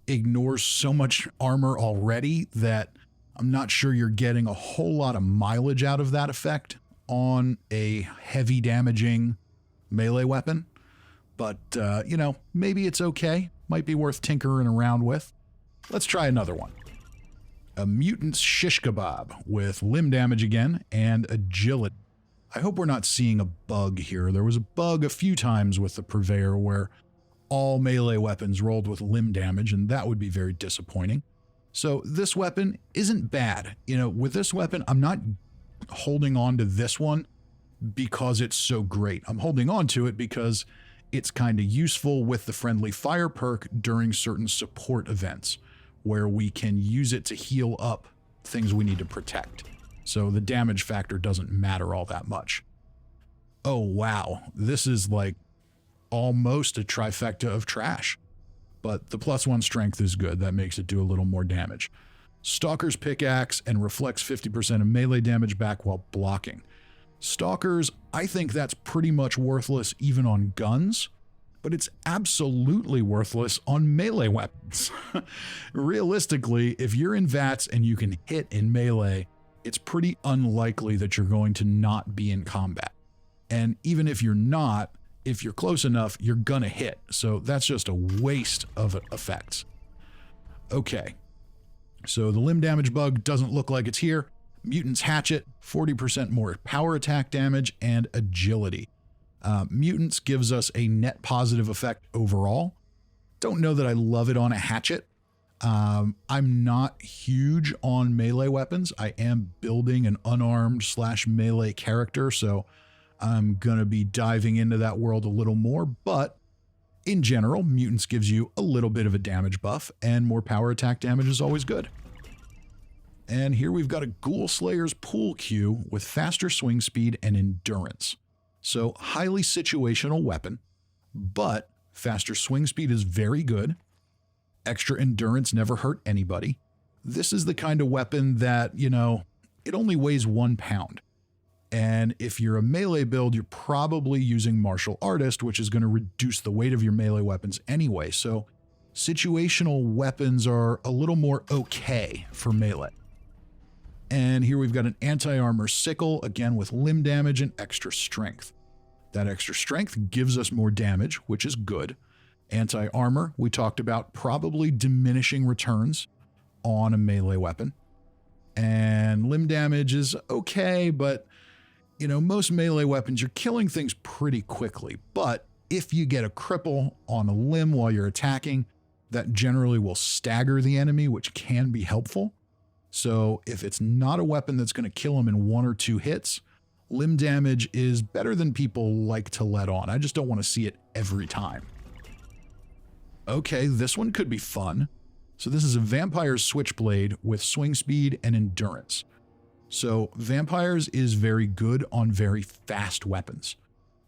A: ignores so much armor already that I'm not sure you're getting a whole lot of mileage out of that effect on a heavy damaging melee weapon. But, maybe it's okay. Might be worth tinkering around with. Let's try another one. A mutant's shish kebab with limb damage again and agility. I hope we're not seeing a bug here. There was a bug a few times with the Purveyor where all melee weapons rolled with limb damage, and that would be very disappointing. So this weapon isn't bad. With this weapon, I'm not holding on to this one because it's so great. I'm holding on to it because it's kind of useful with the friendly fire perk during certain support events where we can use it to heal up things we need to protect. So the damage factor doesn't matter all that much. Oh wow, this is like almost a trifecta of trash. But the +1 strength is good. That makes it do a little more damage. Stalker's pickaxe and reflects 50% of melee damage back while blocking. Stalkers, I think that's pretty much worthless even on guns, but it's absolutely worthless on melee weapons. Realistically, if you're in VATS and you can hit in melee, it's pretty unlikely that you're going to not be in combat. And even if you're not, if you're close enough, you're gonna hit. So that's just a waste of effects. Okay, so the limb damage bug doesn't look like it's here. Mutant's hatchet, 40% more power attack damage and agility. Mutants gives us a net positive effect overall. Don't know that I love it on a hatchet. I'm not huge on melee weapons. I am building an unarmed / melee character, so I'm going to be diving into that world a little more, but in general, Mutants gives you a little bit of a damage buff, and more power attack damage is always good. And here we've got a Ghoul Slayer's Pool Cue with faster swing speed and endurance. So highly situational weapon, but faster swing speed is very good. Extra endurance never hurt anybody. This is the kind of weapon that, it only weighs 1 pound. And if you're a melee build, you're probably using Martial Artist, which is going to reduce the weight of your melee weapons anyway. So situational weapons are a little more okay for melee. And here we've got an anti-armor sickle, again with limb damage and extra strength. That extra strength gives us more damage, which is good. Anti-armor, we talked about probably diminishing returns on a melee weapon. And limb damage is okay, but most melee weapons, you're killing things pretty quickly. But if you get a cripple on a limb while you're attacking, that generally will stagger the enemy, which can be helpful. So if it's not a weapon that's going to kill them in 1 or 2 hits, limb damage is better than people like to let on. I just don't want to see it every time. Okay, this one could be fun. So this is a vampire's switchblade with swing speed and endurance. So vampires is very good on very fast weapons.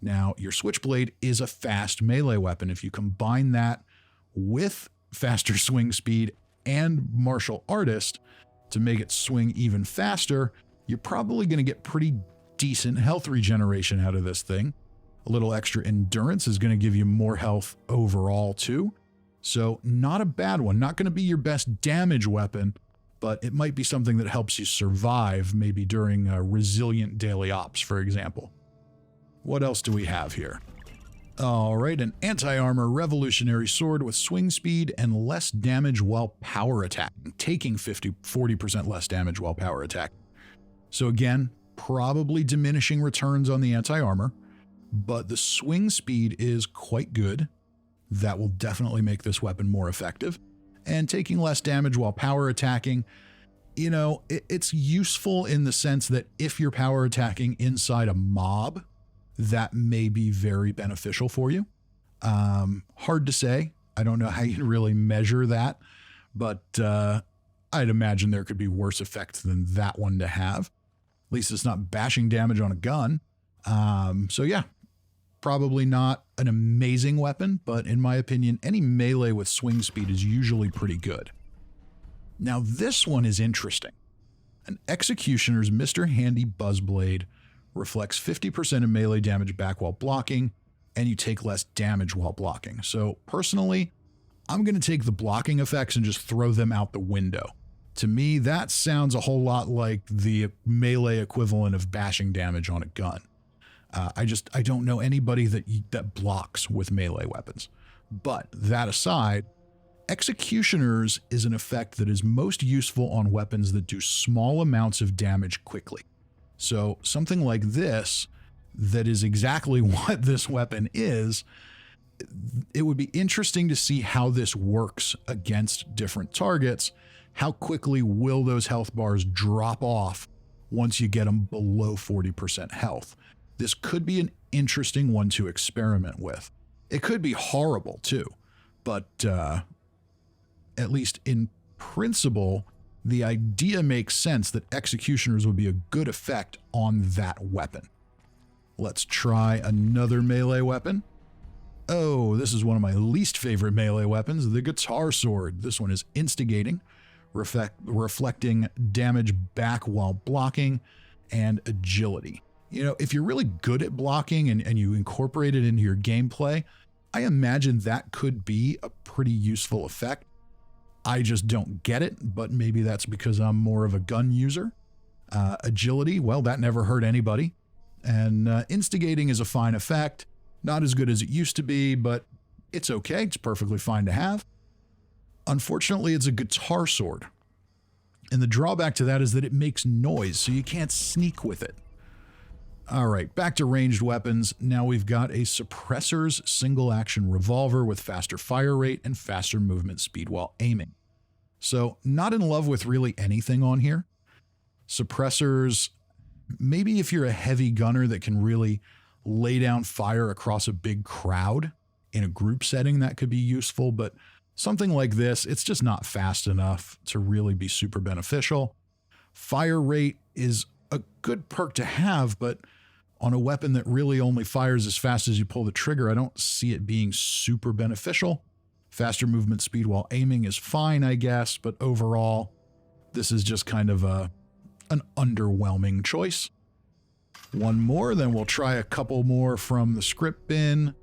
A: Now, your switchblade is a fast melee weapon. If you combine that with faster swing speed and martial artist to make it swing even faster, you're probably going to get pretty decent health regeneration out of this thing. A little extra endurance is going to give you more health overall too. So not a bad one. Not going to be your best damage weapon, but it might be something that helps you survive, maybe during resilient daily ops, for example. What else do we have here? All right, an anti-armor revolutionary sword with swing speed and less damage while power attacking, taking 40% less damage while power attack. So again, probably diminishing returns on the anti-armor, but the swing speed is quite good. That will definitely make this weapon more effective. And taking less damage while power attacking, it's useful in the sense that if you're power attacking inside a mob, that may be very beneficial for you. Hard to say. I don't know how you really measure that, but I'd imagine there could be worse effects than that one to have. At least it's not bashing damage on a gun. So yeah, probably not an amazing weapon, but in my opinion, any melee with swing speed is usually pretty good. Now this one is interesting. An Executioner's Mr. Handy Buzzblade reflects 50% of melee damage back while blocking, and you take less damage while blocking. So personally, I'm going to take the blocking effects and just throw them out the window. To me, that sounds a whole lot like the melee equivalent of bashing damage on a gun. I don't know anybody that blocks with melee weapons. But that aside, Executioners is an effect that is most useful on weapons that do small amounts of damage quickly. So something like this, that is exactly what this weapon is, it would be interesting to see how this works against different targets. How quickly will those health bars drop off once you get them below 40% health? This could be an interesting one to experiment with. It could be horrible too, but at least in principle, the idea makes sense that Executioners would be a good effect on that weapon. Let's try another melee weapon. Oh, this is one of my least favorite melee weapons, the Guitar Sword. This one is instigating, reflecting damage back while blocking, and agility. If you're really good at blocking and you incorporate it into your gameplay, I imagine that could be a pretty useful effect. I just don't get it, but maybe that's because I'm more of a gun user. Agility, well, that never hurt anybody. And instigating is a fine effect. Not as good as it used to be, but it's okay. It's perfectly fine to have. Unfortunately, it's a guitar sword. And the drawback to that is that it makes noise, so you can't sneak with it. All right, back to ranged weapons. Now we've got a Suppressor's single-action revolver with faster fire rate and faster movement speed while aiming. So, not in love with really anything on here. Suppressors, maybe if you're a heavy gunner that can really lay down fire across a big crowd in a group setting, that could be useful, but something like this, it's just not fast enough to really be super beneficial. Fire rate is a good perk to have, but on a weapon that really only fires as fast as you pull the trigger, I don't see it being super beneficial. Faster movement speed while aiming is fine, I guess, but overall, this is just kind of an underwhelming choice. One more, then we'll try a couple more from the Scrip bin.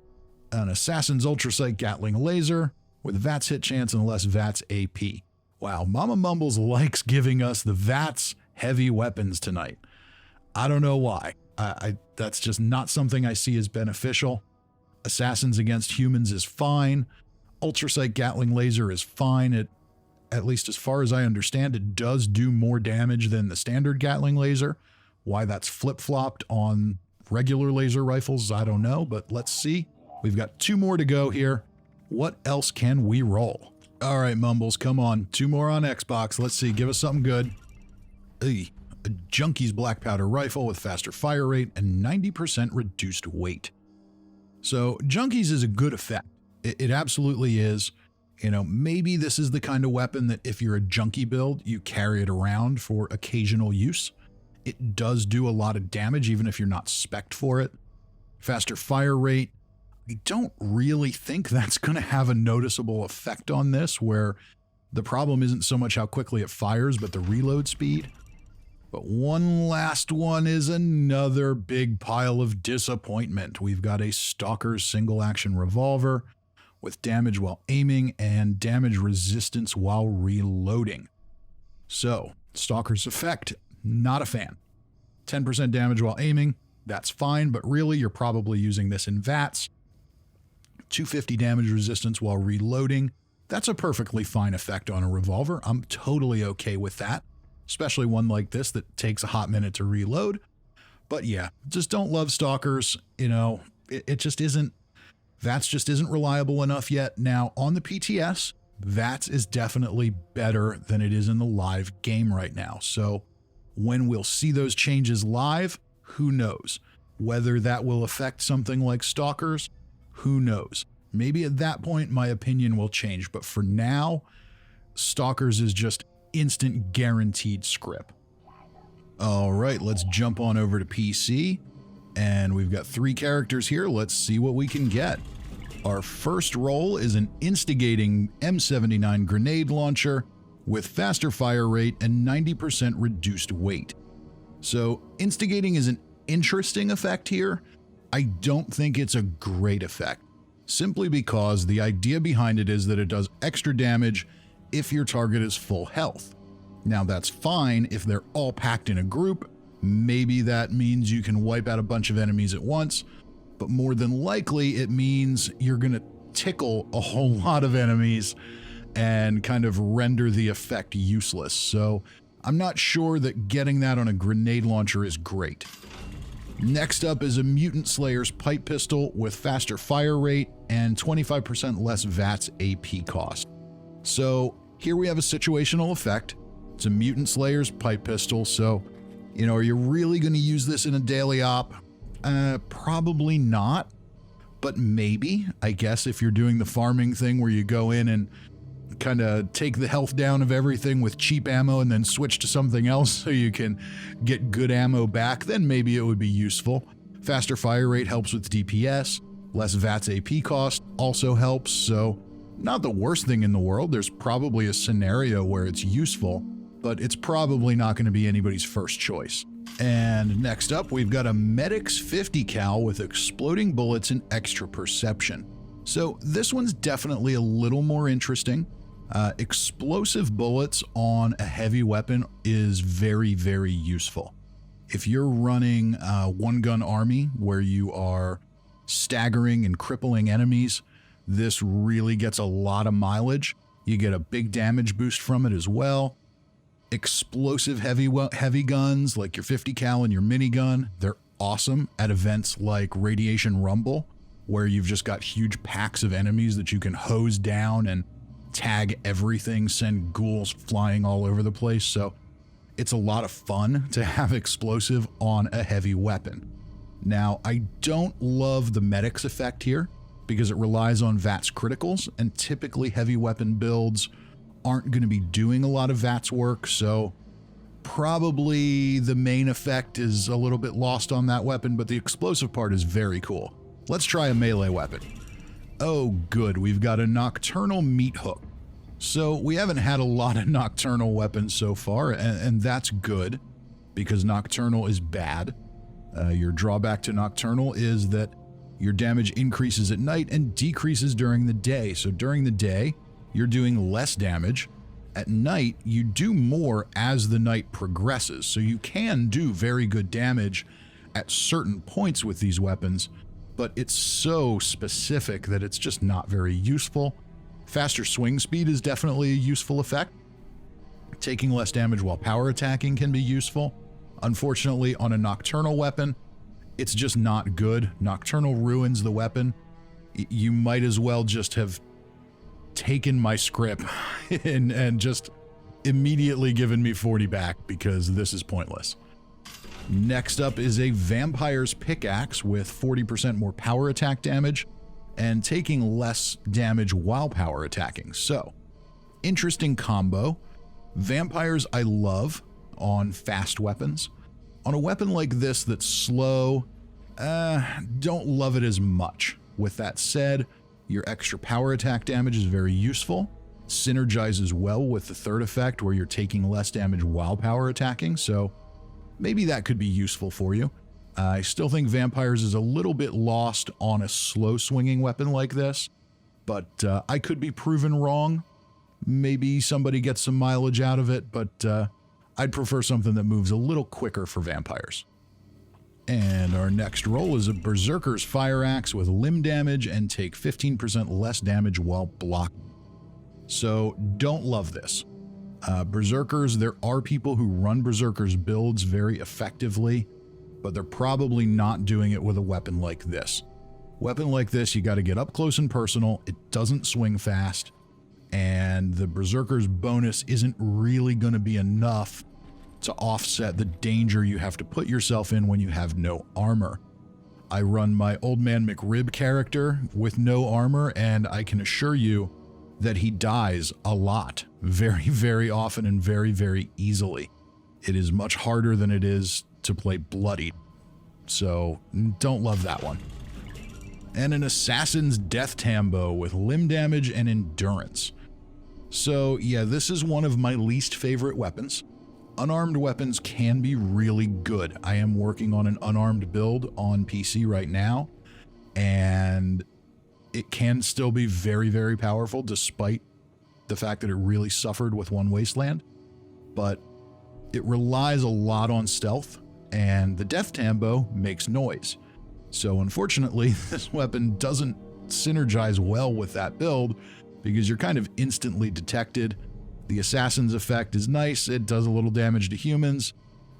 A: An Assassin's Ultrasight Gatling laser with VATS hit chance and less VATS AP. Wow, Mama Mumbles likes giving us the VATS heavy weapons tonight. I don't know why. That's just not something I see as beneficial. Assassins against humans is fine. Ultrasight Gatling laser is fine. It, at least as far as I understand, it does do more damage than the standard Gatling laser. Why that's flip-flopped on regular laser rifles, I don't know, but let's see. We've got 2 more to go here. What else can we roll? All right, Mumbles, come on. 2 more on Xbox. Let's see, give us something good. A Junkie's black powder rifle with faster fire rate and 90% reduced weight. So Junkie's is a good effect. It absolutely is. You know, maybe this is the kind of weapon that if you're a junkie build, you carry it around for occasional use. It does do a lot of damage even if you're not spec'd for it. Faster fire rate. I don't really think that's going to have a noticeable effect on this, where the problem isn't so much how quickly it fires, but the reload speed. But one last one is another big pile of disappointment. We've got a Stalker's single-action revolver with damage while aiming and damage resistance while reloading. So, Stalker's effect, not a fan. 10% damage while aiming, that's fine, but really you're probably using this in VATS. 250 damage resistance while reloading, that's a perfectly fine effect on a revolver. I'm totally okay with that. Especially one like this that takes a hot minute to reload. But yeah, just don't love Stalkers. You know, it just isn't, VATS just isn't reliable enough yet. Now, on the PTS, VATS is definitely better than it is in the live game right now. So when we'll see those changes live, who knows? Whether that will affect something like Stalkers, who knows? Maybe at that point, my opinion will change. But for now, Stalkers is just instant guaranteed scrip. All right, let's jump on over to PC. And we've got 3 characters here. Let's see what we can get. Our first roll is an instigating M79 grenade launcher with faster fire rate and 90% reduced weight. So instigating is an interesting effect here. I don't think it's a great effect, simply because the idea behind it is that it does extra damage if your target is full health. Now that's fine if they're all packed in a group. Maybe that means you can wipe out a bunch of enemies at once, but more than likely it means you're going to tickle a whole lot of enemies and kind of render the effect useless. So I'm not sure that getting that on a grenade launcher is great. Next up is a Mutant Slayer's pipe pistol with faster fire rate and 25% less VATS AP cost. So here we have a situational effect. It's a Mutant Slayer's pipe pistol, so, you know, are you really going to use this in a daily op? Probably not, but maybe, I guess, if you're doing the farming thing where you go in and kind of take the health down of everything with cheap ammo and then switch to something else so you can get good ammo back, then maybe it would be useful. Faster fire rate helps with DPS, less VATS AP cost also helps, so not the worst thing in the world. There's probably a scenario where it's useful, but it's probably not going to be anybody's first choice. And next up, we've got a Medic's 50 cal with exploding bullets and extra perception. So this one's definitely a little more interesting. Explosive bullets on a heavy weapon is very, very useful. If you're running a one-gun army where you are staggering and crippling enemies, this really gets a lot of mileage. You get a big damage boost from it as well. Explosive heavy guns like your 50 cal and your minigun, they're awesome at events like Radiation Rumble, where you've just got huge packs of enemies that you can hose down and tag everything, send ghouls flying all over the place. So it's a lot of fun to have explosive on a heavy weapon. Now, I don't love the Medic's effect here because it relies on VATS criticals, and typically heavy weapon builds aren't going to be doing a lot of VATS work, so probably the main effect is a little bit lost on that weapon, but the explosive part is very cool. Let's try a melee weapon. Oh good, we've got a Nocturnal Meat Hook. So we haven't had a lot of Nocturnal weapons so far, and that's good, because Nocturnal is bad. Your drawback to Nocturnal is that your damage increases at night and decreases during the day. So during the day, you're doing less damage. At night, you do more as the night progresses. So you can do very good damage at certain points with these weapons, but it's so specific that it's just not very useful. Faster swing speed is definitely a useful effect. Taking less damage while power attacking can be useful. Unfortunately, on a nocturnal weapon, it's just not good. Nocturnal ruins the weapon. You might as well just have taken my Scrip and just immediately given me 40 back, because this is pointless. Next up is a Vampire's Pickaxe with 40% more power attack damage and taking less damage while power attacking. So, interesting combo. Vampires I love on fast weapons. On a weapon like this that's slow, don't love it as much. With that said, your extra power attack damage is very useful. Synergizes well with the third effect where you're taking less damage while power attacking, so maybe that could be useful for you. I still think Vampires is a little bit lost on a slow swinging weapon like this, but I could be proven wrong. Maybe somebody gets some mileage out of it, but I'd prefer something that moves a little quicker for Vampires. And our next roll is a Berserker's Fire Axe with limb damage and take 15% less damage while blocking. So don't love this. Berserkers, there are people who run Berserker's builds very effectively, but they're probably not doing it with a weapon like this. Weapon like this, you got to get up close and personal. It doesn't swing fast, and the Berserker's bonus isn't really going to be enough to offset the danger you have to put yourself in when you have no armor. I run my Old Man McRib character with no armor, and I can assure you that he dies a lot, very, very often and very, very easily. It is much harder than it is to play Bloodied, so don't love that one. And an Assassin's Death Tambo with limb damage and endurance. So yeah, this is one of my least favorite weapons. Unarmed weapons can be really good. I am working on an unarmed build on PC right now, and it can still be very, very powerful despite the fact that it really suffered with One Wasteland. But it relies a lot on stealth, and the Death Tambo makes noise. So unfortunately, this weapon doesn't synergize well with that build because you're kind of instantly detected. The Assassin's effect is nice. It does a little damage to humans.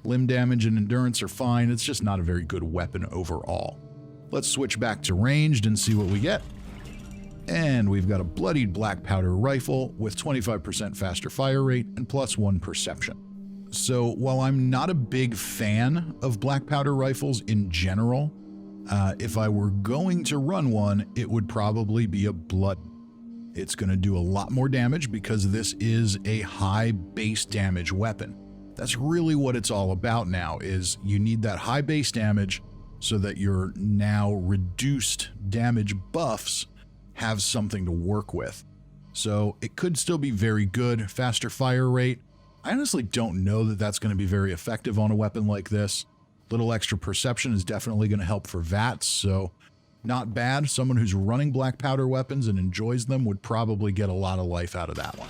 A: Limb damage and endurance are fine. It's just not a very good weapon overall. Let's switch back to ranged and see what we get. And we've got a Bloodied black powder rifle with 25% faster fire rate and +1 perception. So while I'm not a big fan of black powder rifles in general, if I were going to run one, it would probably be a Blood. It's going to do a lot more damage because this is a high base damage weapon. That's really what it's all about now, is you need that high base damage so that your now reduced damage buffs have something to work with. So it could still be very good. Faster fire rate. I honestly don't know that that's going to be very effective on a weapon like this. Little extra perception is definitely going to help for VATs, so not bad. Someone who's running black powder weapons and enjoys them would probably get a lot of life out of that one.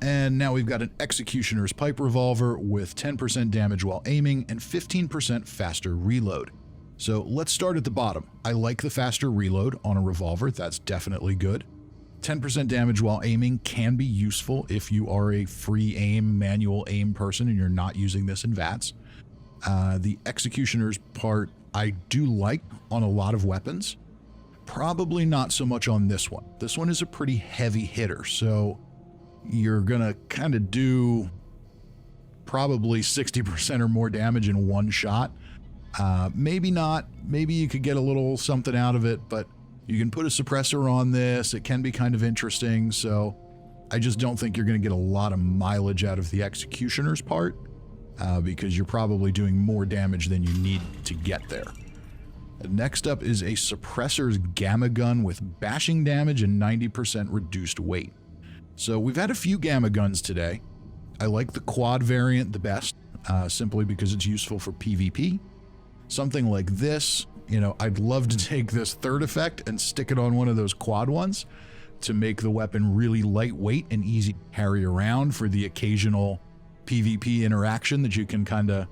A: And now we've got an Executioner's Pipe Revolver with 10% damage while aiming and 15% faster reload. So let's start at the bottom. I like the faster reload on a revolver. That's definitely good. 10% damage while aiming can be useful if you are a free aim, manual aim person and you're not using this in VATs. The Executioner's part I do like on a lot of weapons. Probably not so much on this one. This one is a pretty heavy hitter, so you're gonna kind of do probably 60% or more damage in one shot. Maybe not. Maybe you could get a little something out of it, but you can put a suppressor on this. It can be kind of interesting, so I just don't think you're going to get a lot of mileage out of the Executioner's part because you're probably doing more damage than you need to get there. Next up is a Suppressor's Gamma Gun with bashing damage and 90% reduced weight. So we've had a few Gamma Guns today. I like the quad variant the best, simply because it's useful for PvP. Something like this, you know, I'd love to take this third effect and stick it on one of those quad ones to make the weapon really lightweight and easy to carry around for the occasional PvP interaction that you can kind of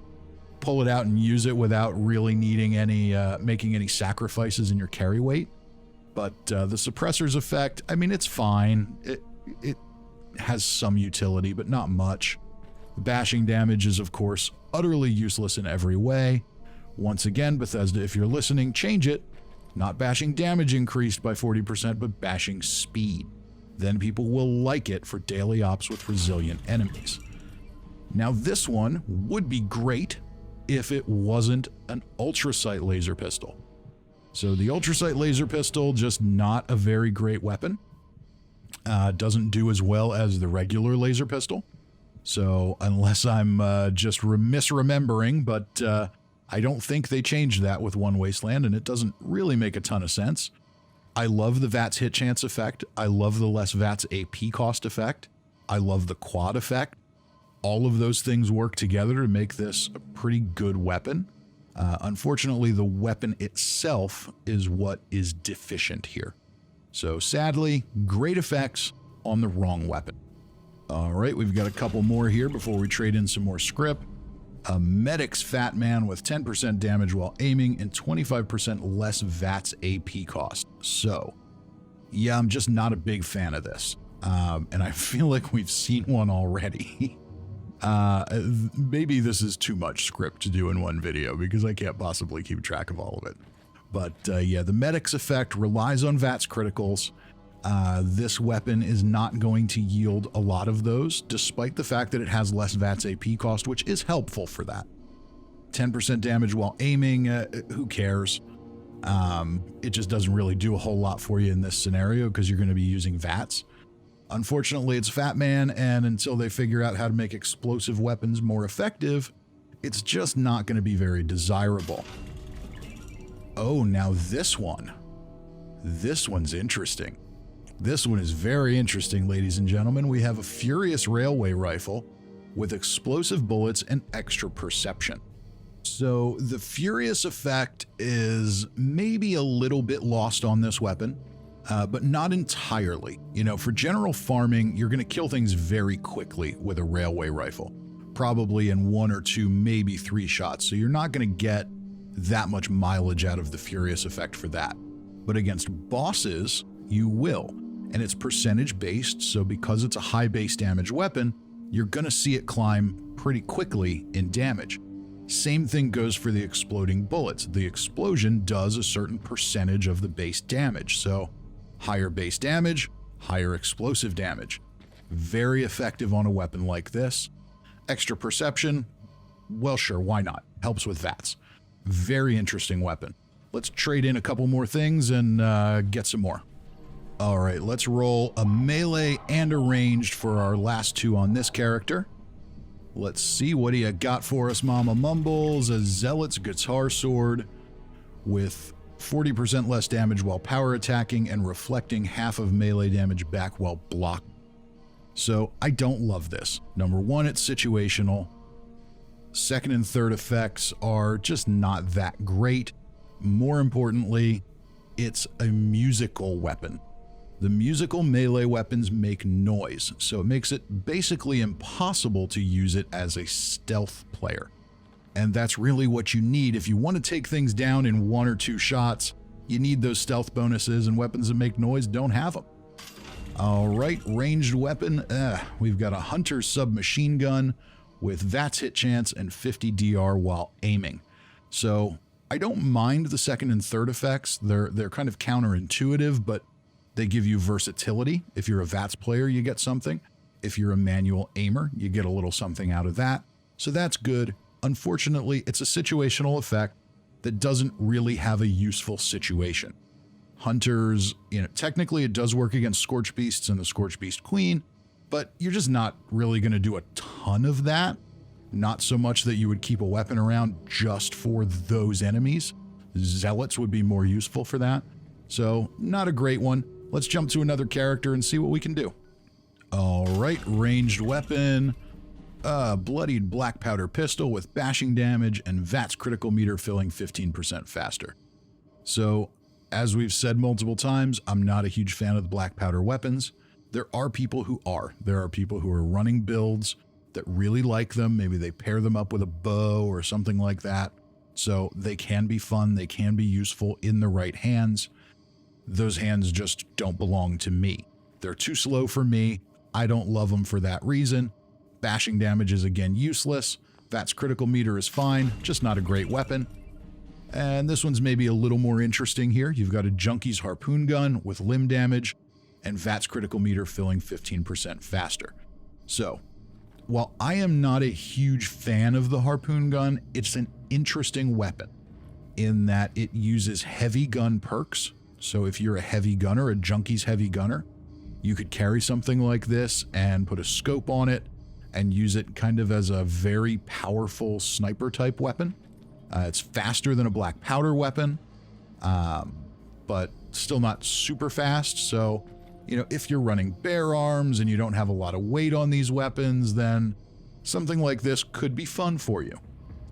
A: pull it out and use it without really needing any, making any sacrifices in your carry weight. But the suppressor's effect, I mean, it's fine. It has some utility, but not much. Bashing damage is, of course, utterly useless in every way. Once again, Bethesda, if you're listening, change it. Not bashing damage increased by 40%, but bashing speed. Then people will like it for daily ops with resilient enemies. Now this one would be great if it wasn't an ultrasight laser pistol. So the ultrasight laser pistol, just not a very great weapon. Doesn't do as well as the regular laser pistol. So unless I'm just misremembering, but I don't think they changed that with One Wasteland, and it doesn't really make a ton of sense. I love the VATS hit chance effect. I love the less VATS AP cost effect. I love the quad effect. All of those things work together to make this a pretty good weapon. Unfortunately, the weapon itself is what is deficient here. So sadly, great effects on the wrong weapon. All right, we've got a couple more here before we trade in some more Scrip. A Medic's Fat Man with 10% damage while aiming and 25% less VATS AP cost. So, yeah, I'm just not a big fan of this. And I feel like we've seen one already. Maybe this is too much Scrip to do in one video because I can't possibly keep track of all of it. But yeah, the Medic's effect relies on VATS criticals. This weapon is not going to yield a lot of those, despite the fact that it has less VATS AP cost, which is helpful for that. 10% damage while aiming, who cares? It just doesn't really do a whole lot for you in this scenario because you're going to be using VATS. Unfortunately, it's Fat Man, and until they figure out how to make explosive weapons more effective, it's just not going to be very desirable. Oh, now this one. This one's interesting. This one is very interesting, ladies and gentlemen. We have a Furious Railway Rifle with explosive bullets and extra perception. So the Furious effect is maybe a little bit lost on this weapon, but not entirely. You know, for general farming, you're going to kill things very quickly with a railway rifle, probably in 1 or 2, maybe 3 shots. So you're not going to get that much mileage out of the Furious effect for that. But against bosses, you will. And it's percentage based, so because it's a high base damage weapon, you're going to see it climb pretty quickly in damage. Same thing goes for the exploding bullets. The explosion does a certain percentage of the base damage, so higher base damage, higher explosive damage. Very effective on a weapon like this. Extra perception, well sure, why not? Helps with VATS. Very interesting weapon. Let's trade in a couple more things and get some more. All right, let's roll a melee and a ranged for our last 2 on this character. Let's see, what do you got for us, Mama Mumbles? A Zealot's Guitar Sword with 40% less damage while power attacking and reflecting half of melee damage back while blocking. So I don't love this. Number 1, it's situational. Second and third effects are just not that great. More importantly, it's a musical weapon. The musical melee weapons make noise, so it makes it basically impossible to use it as a stealth player. And that's really what you need. If you want to take things down in 1 or 2 shots, you need those stealth bonuses, and weapons that make noise don't have them. All right, ranged weapon. We've got a Hunter's submachine gun with VATS hit chance and 50 DR while aiming. So I don't mind the second and third effects. They're kind of counterintuitive, but they give you versatility. If you're a VATS player, you get something. If you're a manual aimer, you get a little something out of that. So that's good. Unfortunately, it's a situational effect that doesn't really have a useful situation. Hunters, you know, technically it does work against Scorch Beasts and the Scorch Beast Queen, but you're just not really going to do a ton of that. Not so much that you would keep a weapon around just for those enemies. Zealots would be more useful for that. So not a great one. Let's jump to another character and see what we can do. All right, ranged weapon. Bloodied black powder pistol with bashing damage and VATS critical meter filling 15% faster. So, as we've said multiple times, I'm not a huge fan of the black powder weapons. There are people who are. There are people who are running builds that really like them. Maybe they pair them up with a bow or something like that. So they can be fun. They can be useful in the right hands. those hands just don't belong to me. They're too slow for me. I don't love them for that reason. Bashing damage is again useless. VATS critical meter is fine, just not a great weapon. And this one's maybe a little more interesting here. You've got a Junkie's harpoon gun with limb damage and VATS critical meter filling 15% faster. So, while I am not a huge fan of the harpoon gun, it's an interesting weapon in that it uses heavy gun perks. So if you're a heavy gunner, a Junkie's heavy gunner, you could carry something like this and put a scope on it and use it kind of as a very powerful sniper type weapon. It's faster than a black powder weapon, but still not super fast. So, you know, if you're running bare arms and you don't have a lot of weight on these weapons, then something like this could be fun for you.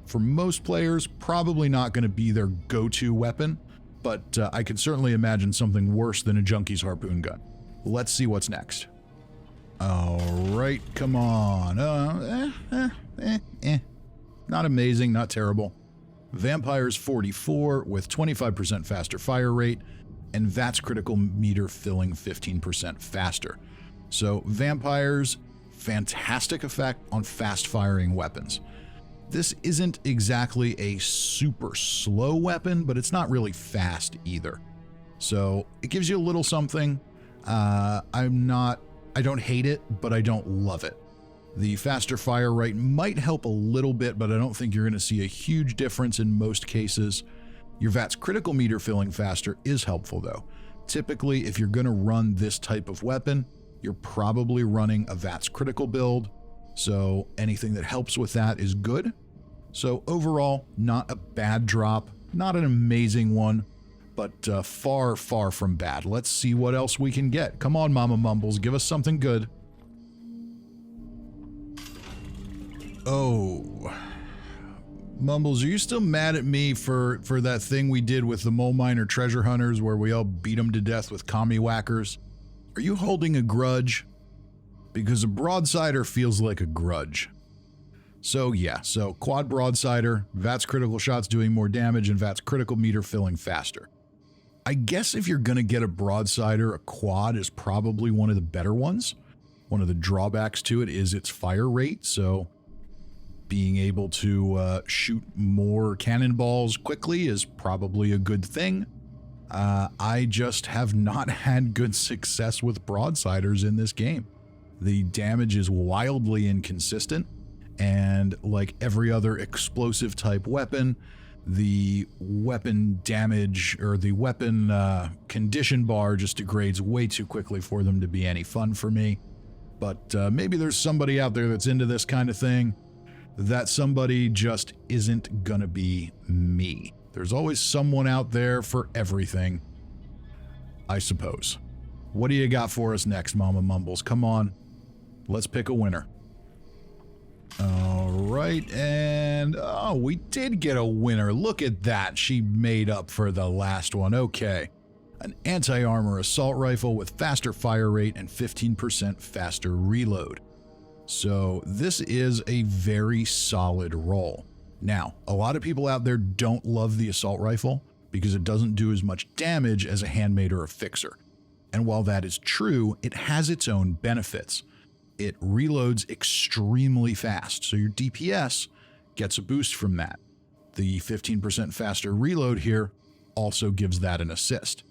A: For most players, probably not going to be their go-to weapon, but I could certainly imagine something worse than a Junkie's harpoon gun. Let's see what's next. All right, come on. Not amazing, not terrible. Vampires 44 with 25% faster fire rate and VATS critical meter filling 15% faster. So vampires, fantastic effect on fast firing weapons. This isn't exactly a super slow weapon, but it's not really fast either. So it gives you a little something. I don't hate it, but I don't love it. The faster fire rate might help a little bit, but I don't think you're going to see a huge difference in most cases. Your VATS critical meter filling faster is helpful though. Typically, if you're going to run this type of weapon, you're probably running a VATS critical build, so anything that helps with that is good. So overall, not a bad drop, not an amazing one, but far, far from bad. Let's see what else we can get. Come on, Mama Mumbles, give us something good. Oh, Mumbles, are you still mad at me for that thing we did with the mole miner treasure hunters where we all beat them to death with commie whackers? Are you holding a grudge? Because a broadsider feels like a grudge. So yeah, so quad broadsider, VATS critical shots doing more damage and VATS critical meter filling faster. I guess if you're going to get a broadsider, a quad is probably one of the better ones. One of the drawbacks to it is its fire rate, so being able to shoot more cannonballs quickly is probably a good thing. I just have not had good success with broadsiders in this game. The damage is wildly inconsistent, and like every other explosive type weapon, the weapon damage or the weapon condition bar just degrades way too quickly for them to be any fun for me. But maybe there's somebody out there that's into this kind of thing. That somebody just isn't gonna be me. There's always someone out there for everything, I suppose. What do you got for us next, Mama Mumbles? Come on, let's pick a winner. All right, and oh, we did get a winner. Look at that. She made up for the last one. Okay. An anti-armor assault rifle with faster fire rate and 15% faster reload. So this is a very solid roll. Now, a lot of people out there don't love the assault rifle because it doesn't do as much damage as a handmade or a fixer. And while that is true, it has its own benefits. It reloads extremely fast, so your DPS gets a boost from that. The 15% faster reload here also gives that an assist.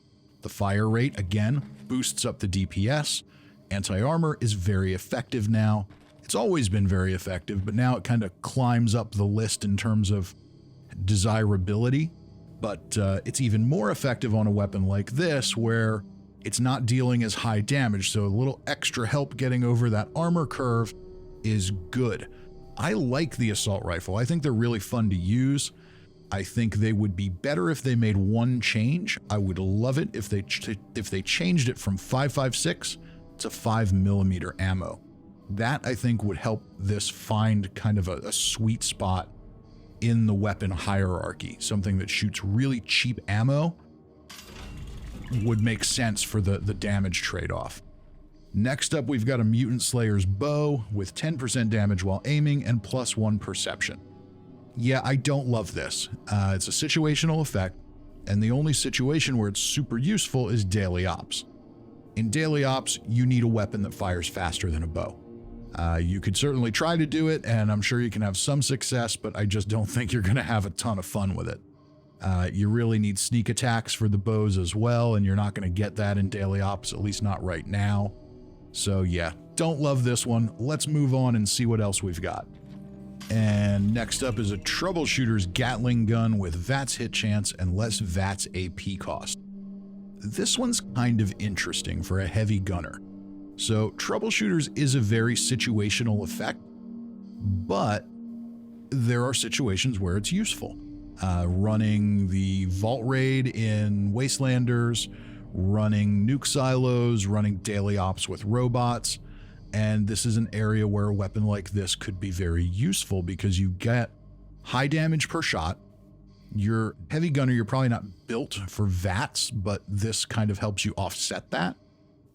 A: The fire rate, again, boosts up the DPS. Anti-armor is very effective now. It's always been very effective, but now it kind of climbs up the list in terms of desirability. But it's even more effective on a weapon like this, where it's not dealing as high damage, so a little extra help getting over that armor curve is good. I like the assault rifle. I think they're really fun to use. I think they would be better if they made one change. I would love it if they changed it from 5.56 to 5mm ammo. That, I think, would help this find kind of a sweet spot in the weapon hierarchy. Something that shoots really cheap ammo would make sense for the damage trade-off. Next up, we've got a Mutant Slayer's bow with 10% damage while aiming and +1 perception. Yeah, I don't love this. It's a situational effect. and the only situation where it's super useful is daily ops. In daily ops, you need a weapon that fires faster than a bow. You could certainly try to do it, and I'm sure you can have some success, but I just don't think you're going to have a ton of fun with it. You really need sneak attacks for the bows as well, and you're not going to get that in daily ops, at least not right now. So yeah, don't love this one. Let's move on and see what else we've got. And next up is a troubleshooter's Gatling gun with VATS hit chance and less VATS AP cost. This one's kind of interesting for a heavy gunner. So troubleshooters is a very situational effect, but there are situations where it's useful. Running the Vault Raid in Wastelanders, running nuke silos, running daily ops with robots, and this is an area where a weapon like this could be very useful because you get high damage per shot. Your heavy gunner, you're probably not built for VATS, but this kind of helps you offset that.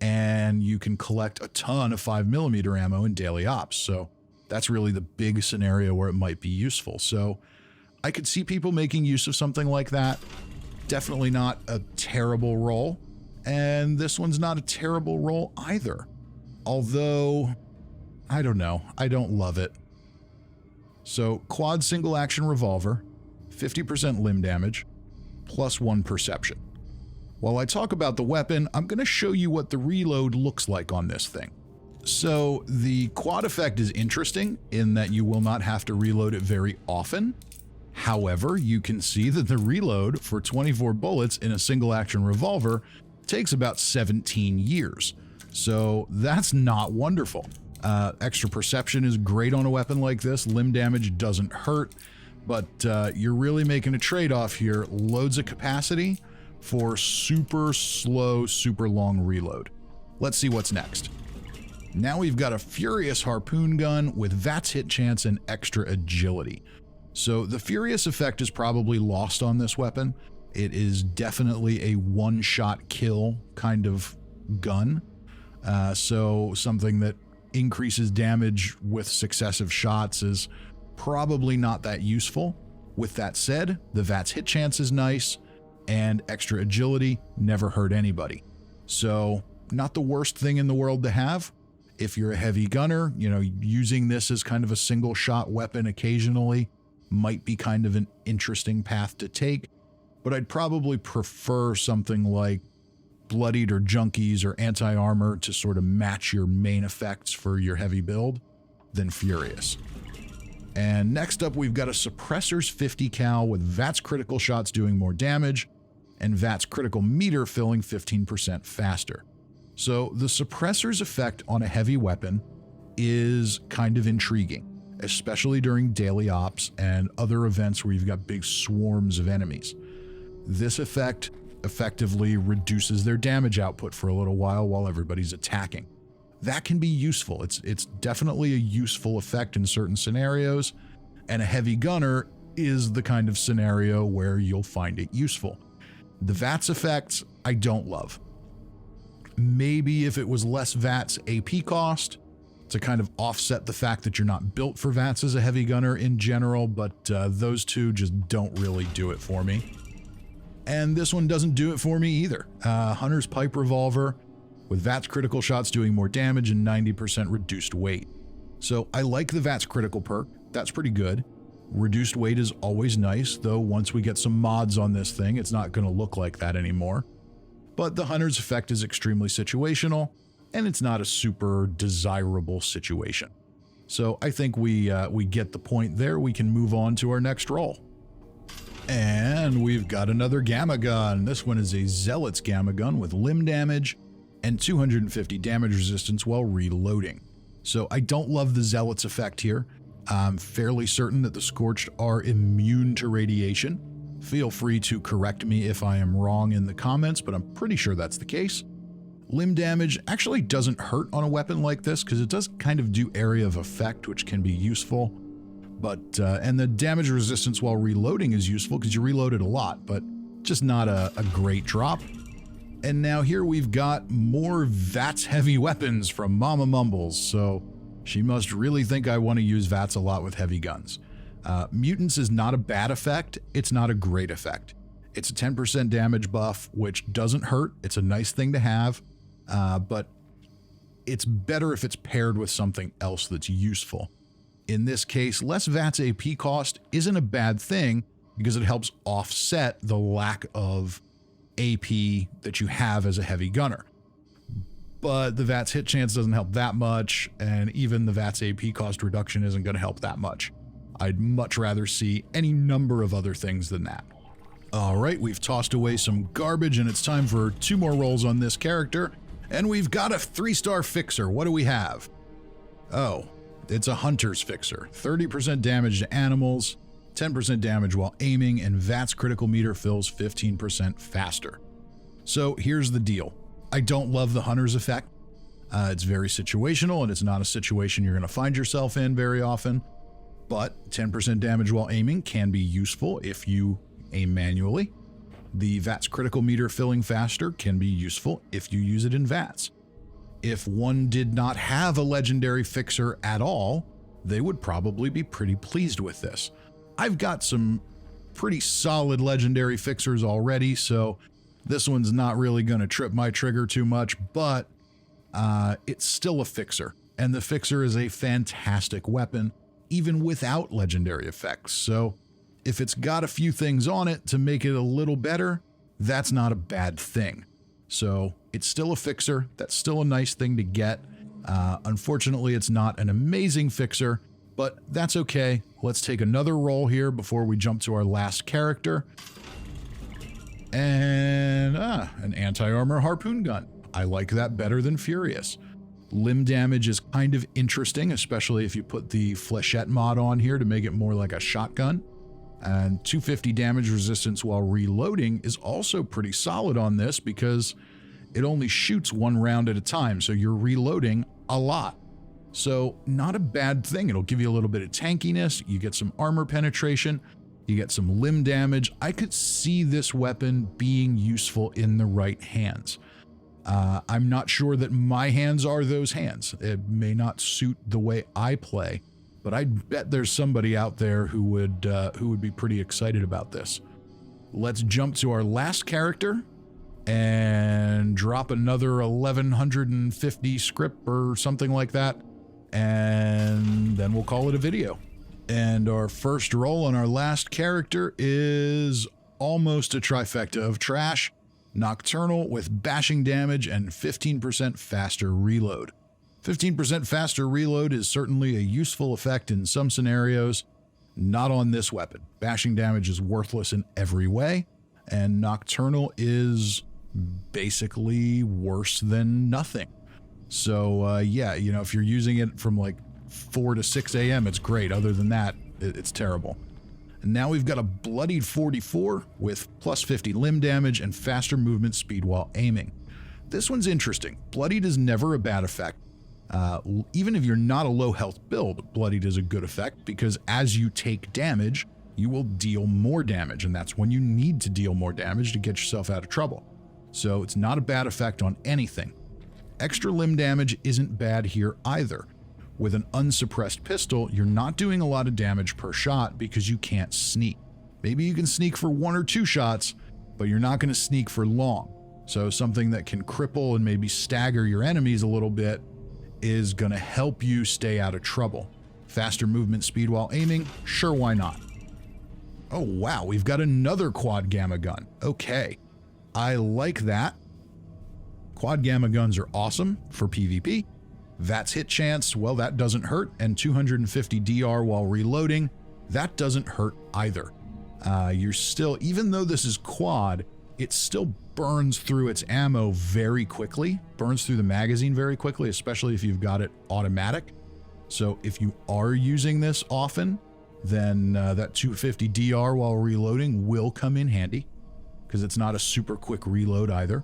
A: And you can collect a ton of 5mm ammo in daily ops. So that's really the big scenario where it might be useful. So I could see people making use of something like that. Definitely not a terrible roll. And this one's not a terrible roll either. Although, I don't know, I don't love it. So quad single action revolver, 50% limb damage, +1 perception. While I talk about the weapon, I'm going to show you what the reload looks like on this thing. So the quad effect is interesting in that you will not have to reload it very often. However, you can see that the reload for 24 bullets in a single action revolver takes about 17 years. So that's not wonderful. Extra perception is great on a weapon like this. Limb damage doesn't hurt, but you're really making a trade-off here. Loads of capacity for super slow, super long reload. Let's see what's next. Now we've got a Furious harpoon gun with VATS hit chance and extra agility. So the Furious effect is probably lost on this weapon. It is definitely a one-shot kill kind of gun. So something that increases damage with successive shots is probably not that useful. With that said, the VATS hit chance is nice, and extra agility never hurt anybody. So not the worst thing in the world to have. If you're a heavy gunner, you know, using this as kind of a single shot weapon occasionally might be kind of an interesting path to take, but I'd probably prefer something like Bloodied or Junkies or anti-armor to sort of match your main effects for your heavy build than Furious. And next up, we've got a Suppressor's 50 cal with VATS critical shots doing more damage and VATS critical meter filling 15% faster. So the Suppressor's effect on a heavy weapon is kind of intriguing, especially during daily ops and other events where you've got big swarms of enemies. This effect effectively reduces their damage output for a little while everybody's attacking. That can be useful. It's definitely a useful effect in certain scenarios, and a heavy gunner is the kind of scenario where you'll find it useful. The VATS effects, I don't love. Maybe if it was less VATS AP cost to kind of offset the fact that you're not built for VATS as a heavy gunner in general, but those two just don't really do it for me. And this one doesn't do it for me either. Hunter's Pipe Revolver with VATS critical shots doing more damage and 90% reduced weight. So I like the VATS critical perk. That's pretty good. Reduced weight is always nice, though once we get some mods on this thing, it's not going to look like that anymore. But the Hunter's effect is extremely situational, and it's not a super desirable situation. So I think we get the point there. We can move on to our next roll. And we've got another Gamma Gun. This one is a Zealot's Gamma Gun with limb damage and 250 damage resistance while reloading. So I don't love the Zealot's effect here. I'm fairly certain that the Scorched are immune to radiation. Feel free to correct me if I am wrong in the comments, but I'm pretty sure that's the case. Limb damage actually doesn't hurt on a weapon like this because it does kind of do area of effect, which can be useful. But and the damage resistance while reloading is useful because you reload it a lot, but just not a great drop. And now here we've got more VATS heavy weapons from Mama Mumbles, so she must really think I want to use VATS a lot with heavy guns. Mutants is not a bad effect, it's not a great effect. It's a 10% damage buff, which doesn't hurt. It's a nice thing to have, but it's better if it's paired with something else that's useful. In this case, less VATS AP cost isn't a bad thing because it helps offset the lack of AP that you have as a heavy gunner. But the VATS hit chance doesn't help that much, and even the VATS AP cost reduction isn't going to help that much. I'd much rather see any number of other things than that. All right, we've tossed away some garbage, and it's time for 2 more rolls on this character. And we've got a 3-star fixer. What do we have? Oh, it's a hunter's fixer. 30% damage to animals, 10% damage while aiming, and VATS critical meter fills 15% faster. So here's the deal. I don't love the hunter's effect. It's very situational, and it's not a situation you're going to find yourself in very often. But 10% damage while aiming can be useful if you aim manually. The VATS critical meter filling faster can be useful if you use it in VATS. If one did not have a legendary fixer at all, they would probably be pretty pleased with this. I've got some pretty solid legendary fixers already, so this one's not really going to trip my trigger too much, but it's still a fixer, and the fixer is a fantastic weapon, even without legendary effects. So if it's got a few things on it to make it a little better, that's not a bad thing. So it's still a fixer. That's still a nice thing to get. Unfortunately, it's not an amazing fixer, but that's okay. Let's take another roll here before we jump to our last character. And an anti-armor harpoon gun. I like that better than Furious. Limb damage is kind of interesting, especially if you put the flechette mod on here to make it more like a shotgun. And 250 damage resistance while reloading is also pretty solid on this because it only shoots 1 round at a time, so you're reloading a lot. So not a bad thing. It'll give you a little bit of tankiness, you get some armor penetration, you get some limb damage. I could see this weapon being useful in the right hands. I'm not sure that my hands are those hands. It may not suit the way I play, but I bet there's somebody out there who would be pretty excited about this. Let's jump to our last character and drop another 1150 Scrip or something like that, and then we'll call it a video. And our first roll on our last character is almost a trifecta of trash. Nocturnal with bashing damage and 15% faster reload. 15% faster reload is certainly a useful effect in some scenarios, not on this weapon. Bashing damage is worthless in every way, and Nocturnal is basically worse than nothing. So yeah, you know, if you're using it from like 4 to 6 a.m., it's great. Other than that, it's terrible. And now we've got a Bloodied 44 with plus 50 limb damage and faster movement speed while aiming. This one's interesting. Bloodied is never a bad effect. Even if you're not a low health build, Bloodied is a good effect because as you take damage, you will deal more damage, and that's when you need to deal more damage to get yourself out of trouble. So it's not a bad effect on anything. Extra limb damage isn't bad here either. With an unsuppressed pistol, you're not doing a lot of damage per shot because you can't sneak. Maybe you can sneak for 1 or 2 shots, but you're not going to sneak for long. So something that can cripple and maybe stagger your enemies a little bit is going to help you stay out of trouble. Faster movement speed while aiming? Sure, why not? Oh wow, we've got another quad gamma gun. Okay, I like that. Quad gamma guns are awesome for PvP. VATS hit chance, well, that doesn't hurt, and 250 DR while reloading, that doesn't hurt either. You're still, even though this is quad, it still burns through its ammo very quickly, burns through the magazine very quickly, especially if you've got it automatic. So if you are using this often, then that 250 DR while reloading will come in handy, because it's not a super quick reload either.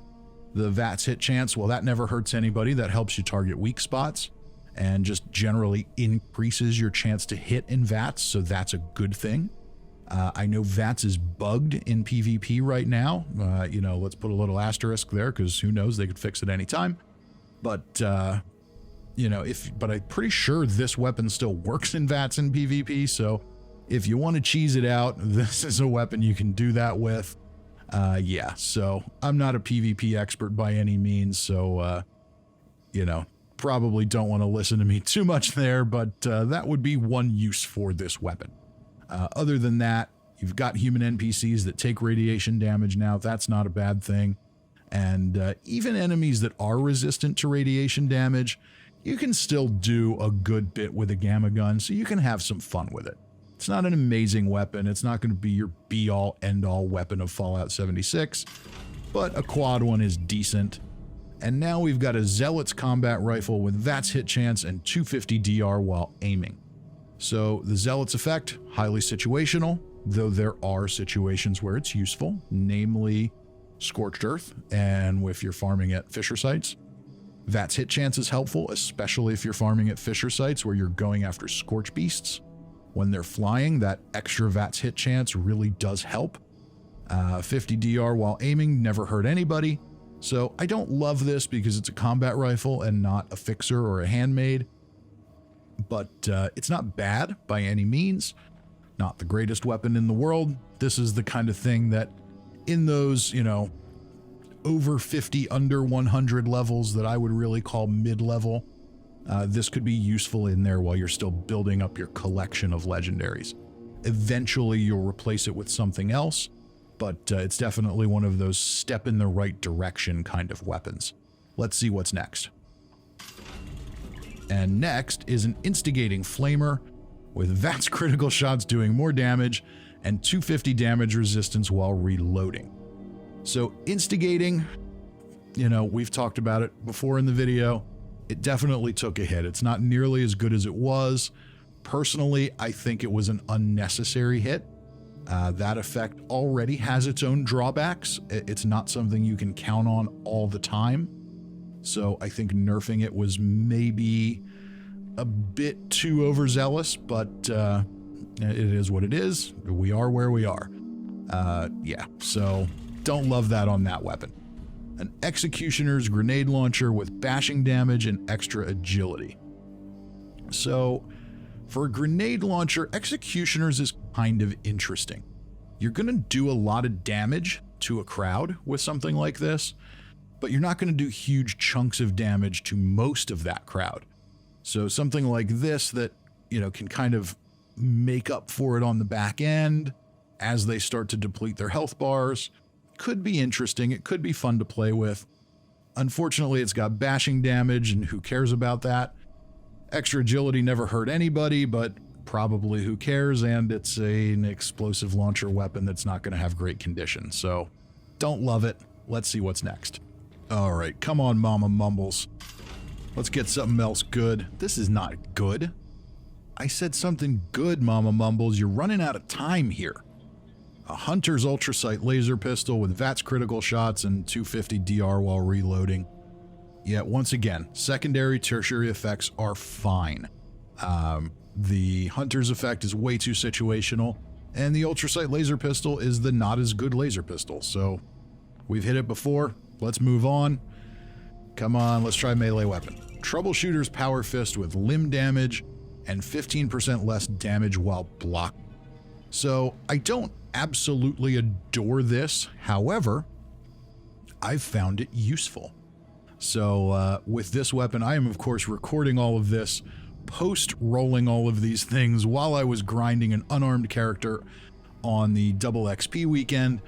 A: The VATS hit chance, well, that never hurts anybody. That helps you target weak spots and just generally increases your chance to hit in VATS, so that's a good thing. I know VATS is bugged in PvP right now. You know, let's put a little asterisk there because who knows, they could fix it anytime. But, you know, but I'm pretty sure this weapon still works in VATS in PvP, so if you want to cheese it out, this is a weapon you can do that with. Yeah, so I'm not a PvP expert by any means, so, you know, probably don't want to listen to me too much there, but that would be one use for this weapon. Other than that, you've got human NPCs that take radiation damage now. That's not a bad thing. And even enemies that are resistant to radiation damage, you can still do a good bit with a gamma gun, so you can have some fun with it. It's not an amazing weapon. It's not going to be your be-all, end-all weapon of Fallout 76, but a quad one is decent. And now we've got a Zealot's combat rifle with VATS hit chance and 250 DR while aiming. So the Zealot's effect, highly situational, though there are situations where it's useful, namely Scorched Earth, and if you're farming at Fisher sites. VATS hit chance is helpful, especially if you're farming at Fisher sites where you're going after Scorch Beasts. When they're flying, that extra VATS hit chance really does help. 50 DR while aiming never hurt anybody. So I don't love this because it's a combat rifle and not a fixer or a handmade. But it's not bad by any means. Not the greatest weapon in the world. This is the kind of thing that in those, you know, over 50, under 100 levels that I would really call mid-level, this could be useful in there while you're still building up your collection of legendaries. Eventually you'll replace it with something else, but it's definitely one of those step in the right direction kind of weapons. Let's see what's next. And next is an Instigating Flamer with VATS critical shots doing more damage and 250 damage resistance while reloading. So Instigating, you know, we've talked about it before in the video. It definitely took a hit. It's not nearly as good as it was. Personally, I think it was an unnecessary hit. That effect already has its own drawbacks. It's not something you can count on all the time. So I think nerfing it was maybe a bit too overzealous, but it is what it is. We are where we are. Yeah, so don't love that on that weapon. An Executioner's grenade launcher with bashing damage and extra agility. So for a grenade launcher, Executioner's is kind of interesting. You're going to do a lot of damage to a crowd with something like this, but you're not going to do huge chunks of damage to most of that crowd. So something like this that, you know, can kind of make up for it on the back end as they start to deplete their health bars could be interesting. It could be fun to play with. Unfortunately, it's got bashing damage, and who cares about that? Extra agility never hurt anybody, but probably who cares? And it's an explosive launcher weapon that's not going to have great condition. So don't love it. Let's see what's next. All right, come on, Mama Mumbles. Let's get something else good. This is not good. I said something good, Mama Mumbles. You're running out of time here. A Hunter's Ultrasight laser pistol with VATS critical shots and 250 DR while reloading. Yet once again, secondary, tertiary effects are fine. The Hunter's effect is way too situational, and the Ultrasight laser pistol is the not as good laser pistol. So we've hit it before. Let's move on. Come on, let's try melee weapon. Troubleshooter's Power Fist with limb damage and 15% less damage while blocked. So I don't absolutely adore this. However, I've found it useful. So with this weapon, I am of course recording all of this, post-rolling all of these things while I was grinding an unarmed character on the double XP weekend.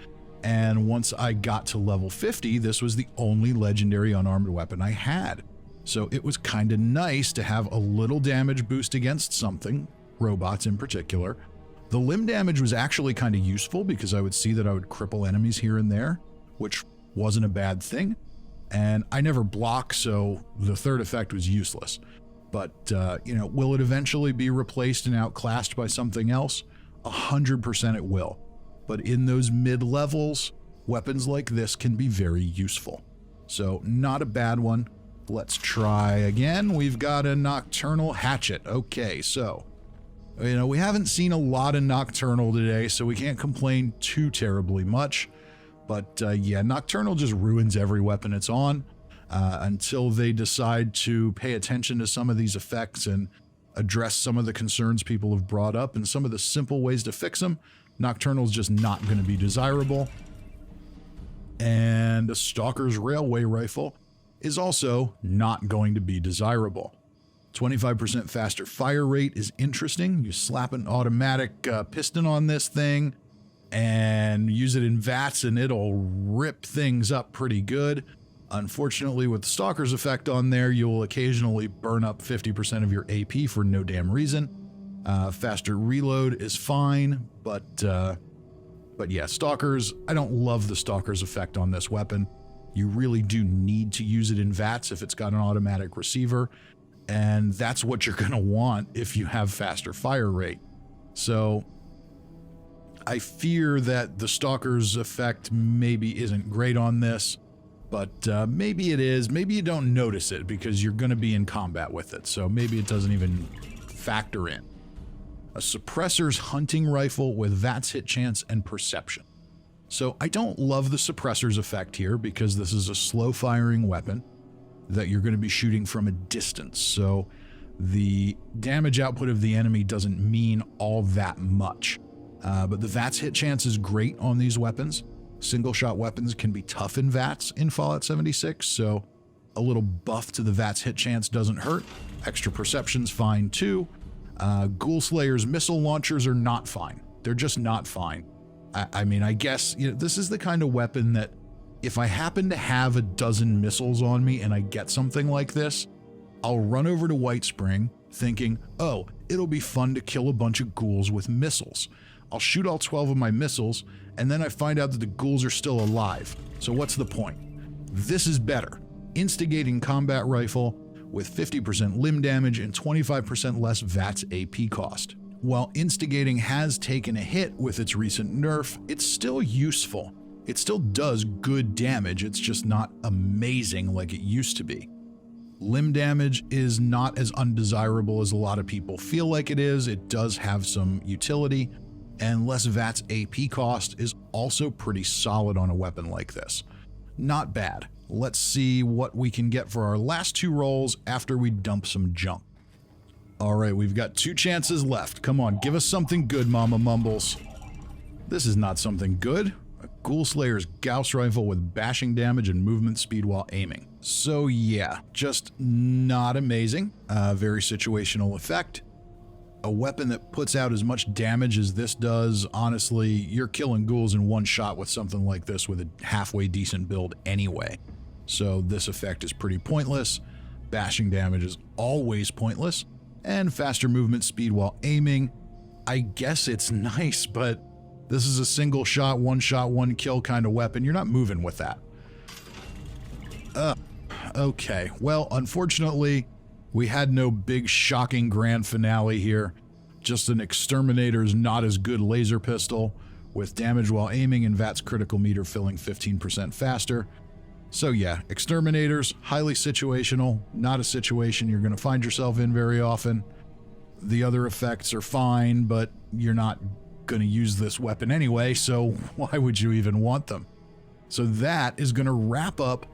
A: And once I got to level 50, this was the only legendary unarmed weapon I had. So it was kind of nice to have a little damage boost against something, robots in particular. The limb damage was actually kind of useful because I would see that I would cripple enemies here and there, which wasn't a bad thing. And I never block, so the third effect was useless. But, you know, will it eventually be replaced and outclassed by something else? 100% it will. But in those mid-levels, weapons like this can be very useful. So not a bad one. Let's try again. We've got a Nocturnal Hatchet. Okay, so, you know, we haven't seen a lot of Nocturnal today, so we can't complain too terribly much. But yeah, Nocturnal just ruins every weapon it's on until they decide to pay attention to some of these effects and address some of the concerns people have brought up and some of the simple ways to fix them. Nocturnal's just not going to be desirable. And a Stalker's Railway Rifle is also not going to be desirable. 25% faster fire rate is interesting. You slap an automatic piston on this thing and use it in VATS and it'll rip things up pretty good. Unfortunately, with the Stalker's effect on there, you'll occasionally burn up 50% of your AP for no damn reason. Faster reload is fine, but yeah, Stalkers, I don't love the Stalker's effect on this weapon. You really do need to use it in VATS if it's got an automatic receiver, and that's what you're going to want if you have faster fire rate. So I fear that the Stalker's effect maybe isn't great on this, but maybe it is. Maybe you don't notice it because you're going to be in combat with it, so maybe it doesn't even factor in. A Suppressor's Hunting Rifle with VATS hit chance and perception. So I don't love the Suppressor's effect here because this is a slow-firing weapon that you're going to be shooting from a distance, so the damage output of the enemy doesn't mean all that much. But the VATS hit chance is great on these weapons. Single-shot weapons can be tough in VATS in Fallout 76, so a little buff to the VATS hit chance doesn't hurt. Extra perception's fine too. Ghoul Slayer's missile launchers are not fine. They're just not fine. I mean, I guess, you know, this is the kind of weapon that if I happen to have a dozen missiles on me and I get something like this, I'll run over to White Spring thinking, oh, it'll be fun to kill a bunch of ghouls with missiles. I'll shoot all 12 of my missiles, and then I find out that the ghouls are still alive. So what's the point? This is better. Instigating combat rifle with 50% limb damage and 25% less VATS AP cost. While Instigating has taken a hit with its recent nerf, it's still useful. It still does good damage, it's just not amazing like it used to be. Limb damage is not as undesirable as a lot of people feel like it is. It does have some utility, and less VATS AP cost is also pretty solid on a weapon like this. Not bad. Let's see what we can get for our last two rolls after we dump some junk. Alright, we've got 2 chances left. Come on, give us something good, Mama Mumbles. This is not something good. A Ghoul Slayer's Gauss Rifle with bashing damage and movement speed while aiming. So yeah, just not amazing. Very situational effect. A weapon that puts out as much damage as this does, honestly, you're killing ghouls in one shot with something like this with a halfway decent build anyway. So this effect is pretty pointless. Bashing damage is always pointless. And faster movement speed while aiming, I guess it's nice, but this is a single shot, one kill kind of weapon. You're not moving with that. Okay, well, unfortunately, we had no big shocking grand finale here. Just an Exterminator's not as good laser pistol with damage while aiming and VATS critical meter filling 15% faster. So yeah, Exterminators, highly situational, not a situation you're going to find yourself in very often. The other effects are fine, but you're not going to use this weapon anyway, so why would you even want them? So that is going to wrap up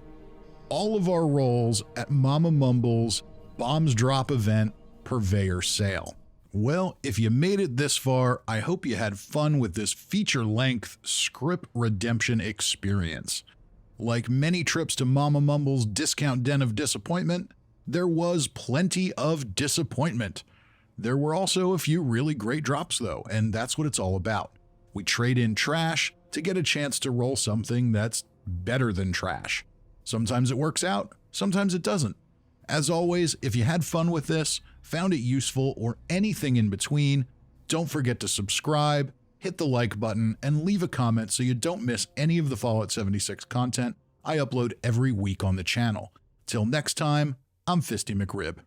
A: all of our rolls at Mama Mumbles' Bombs Drop event Purveyor sale. Well, if you made it this far, I hope you had fun with this feature-length Scrip redemption experience. Like many trips to Mama Mumbles' discount den of disappointment, there was plenty of disappointment. There were also a few really great drops though, and that's what it's all about. We trade in trash to get a chance to roll something that's better than trash. Sometimes it works out, sometimes it doesn't. As always, if you had fun with this, found it useful, or anything in between, don't forget to subscribe, hit the like button, and leave a comment so you don't miss any of the Fallout 76 content I upload every week on the channel. Till next time, I'm Fisty McRib.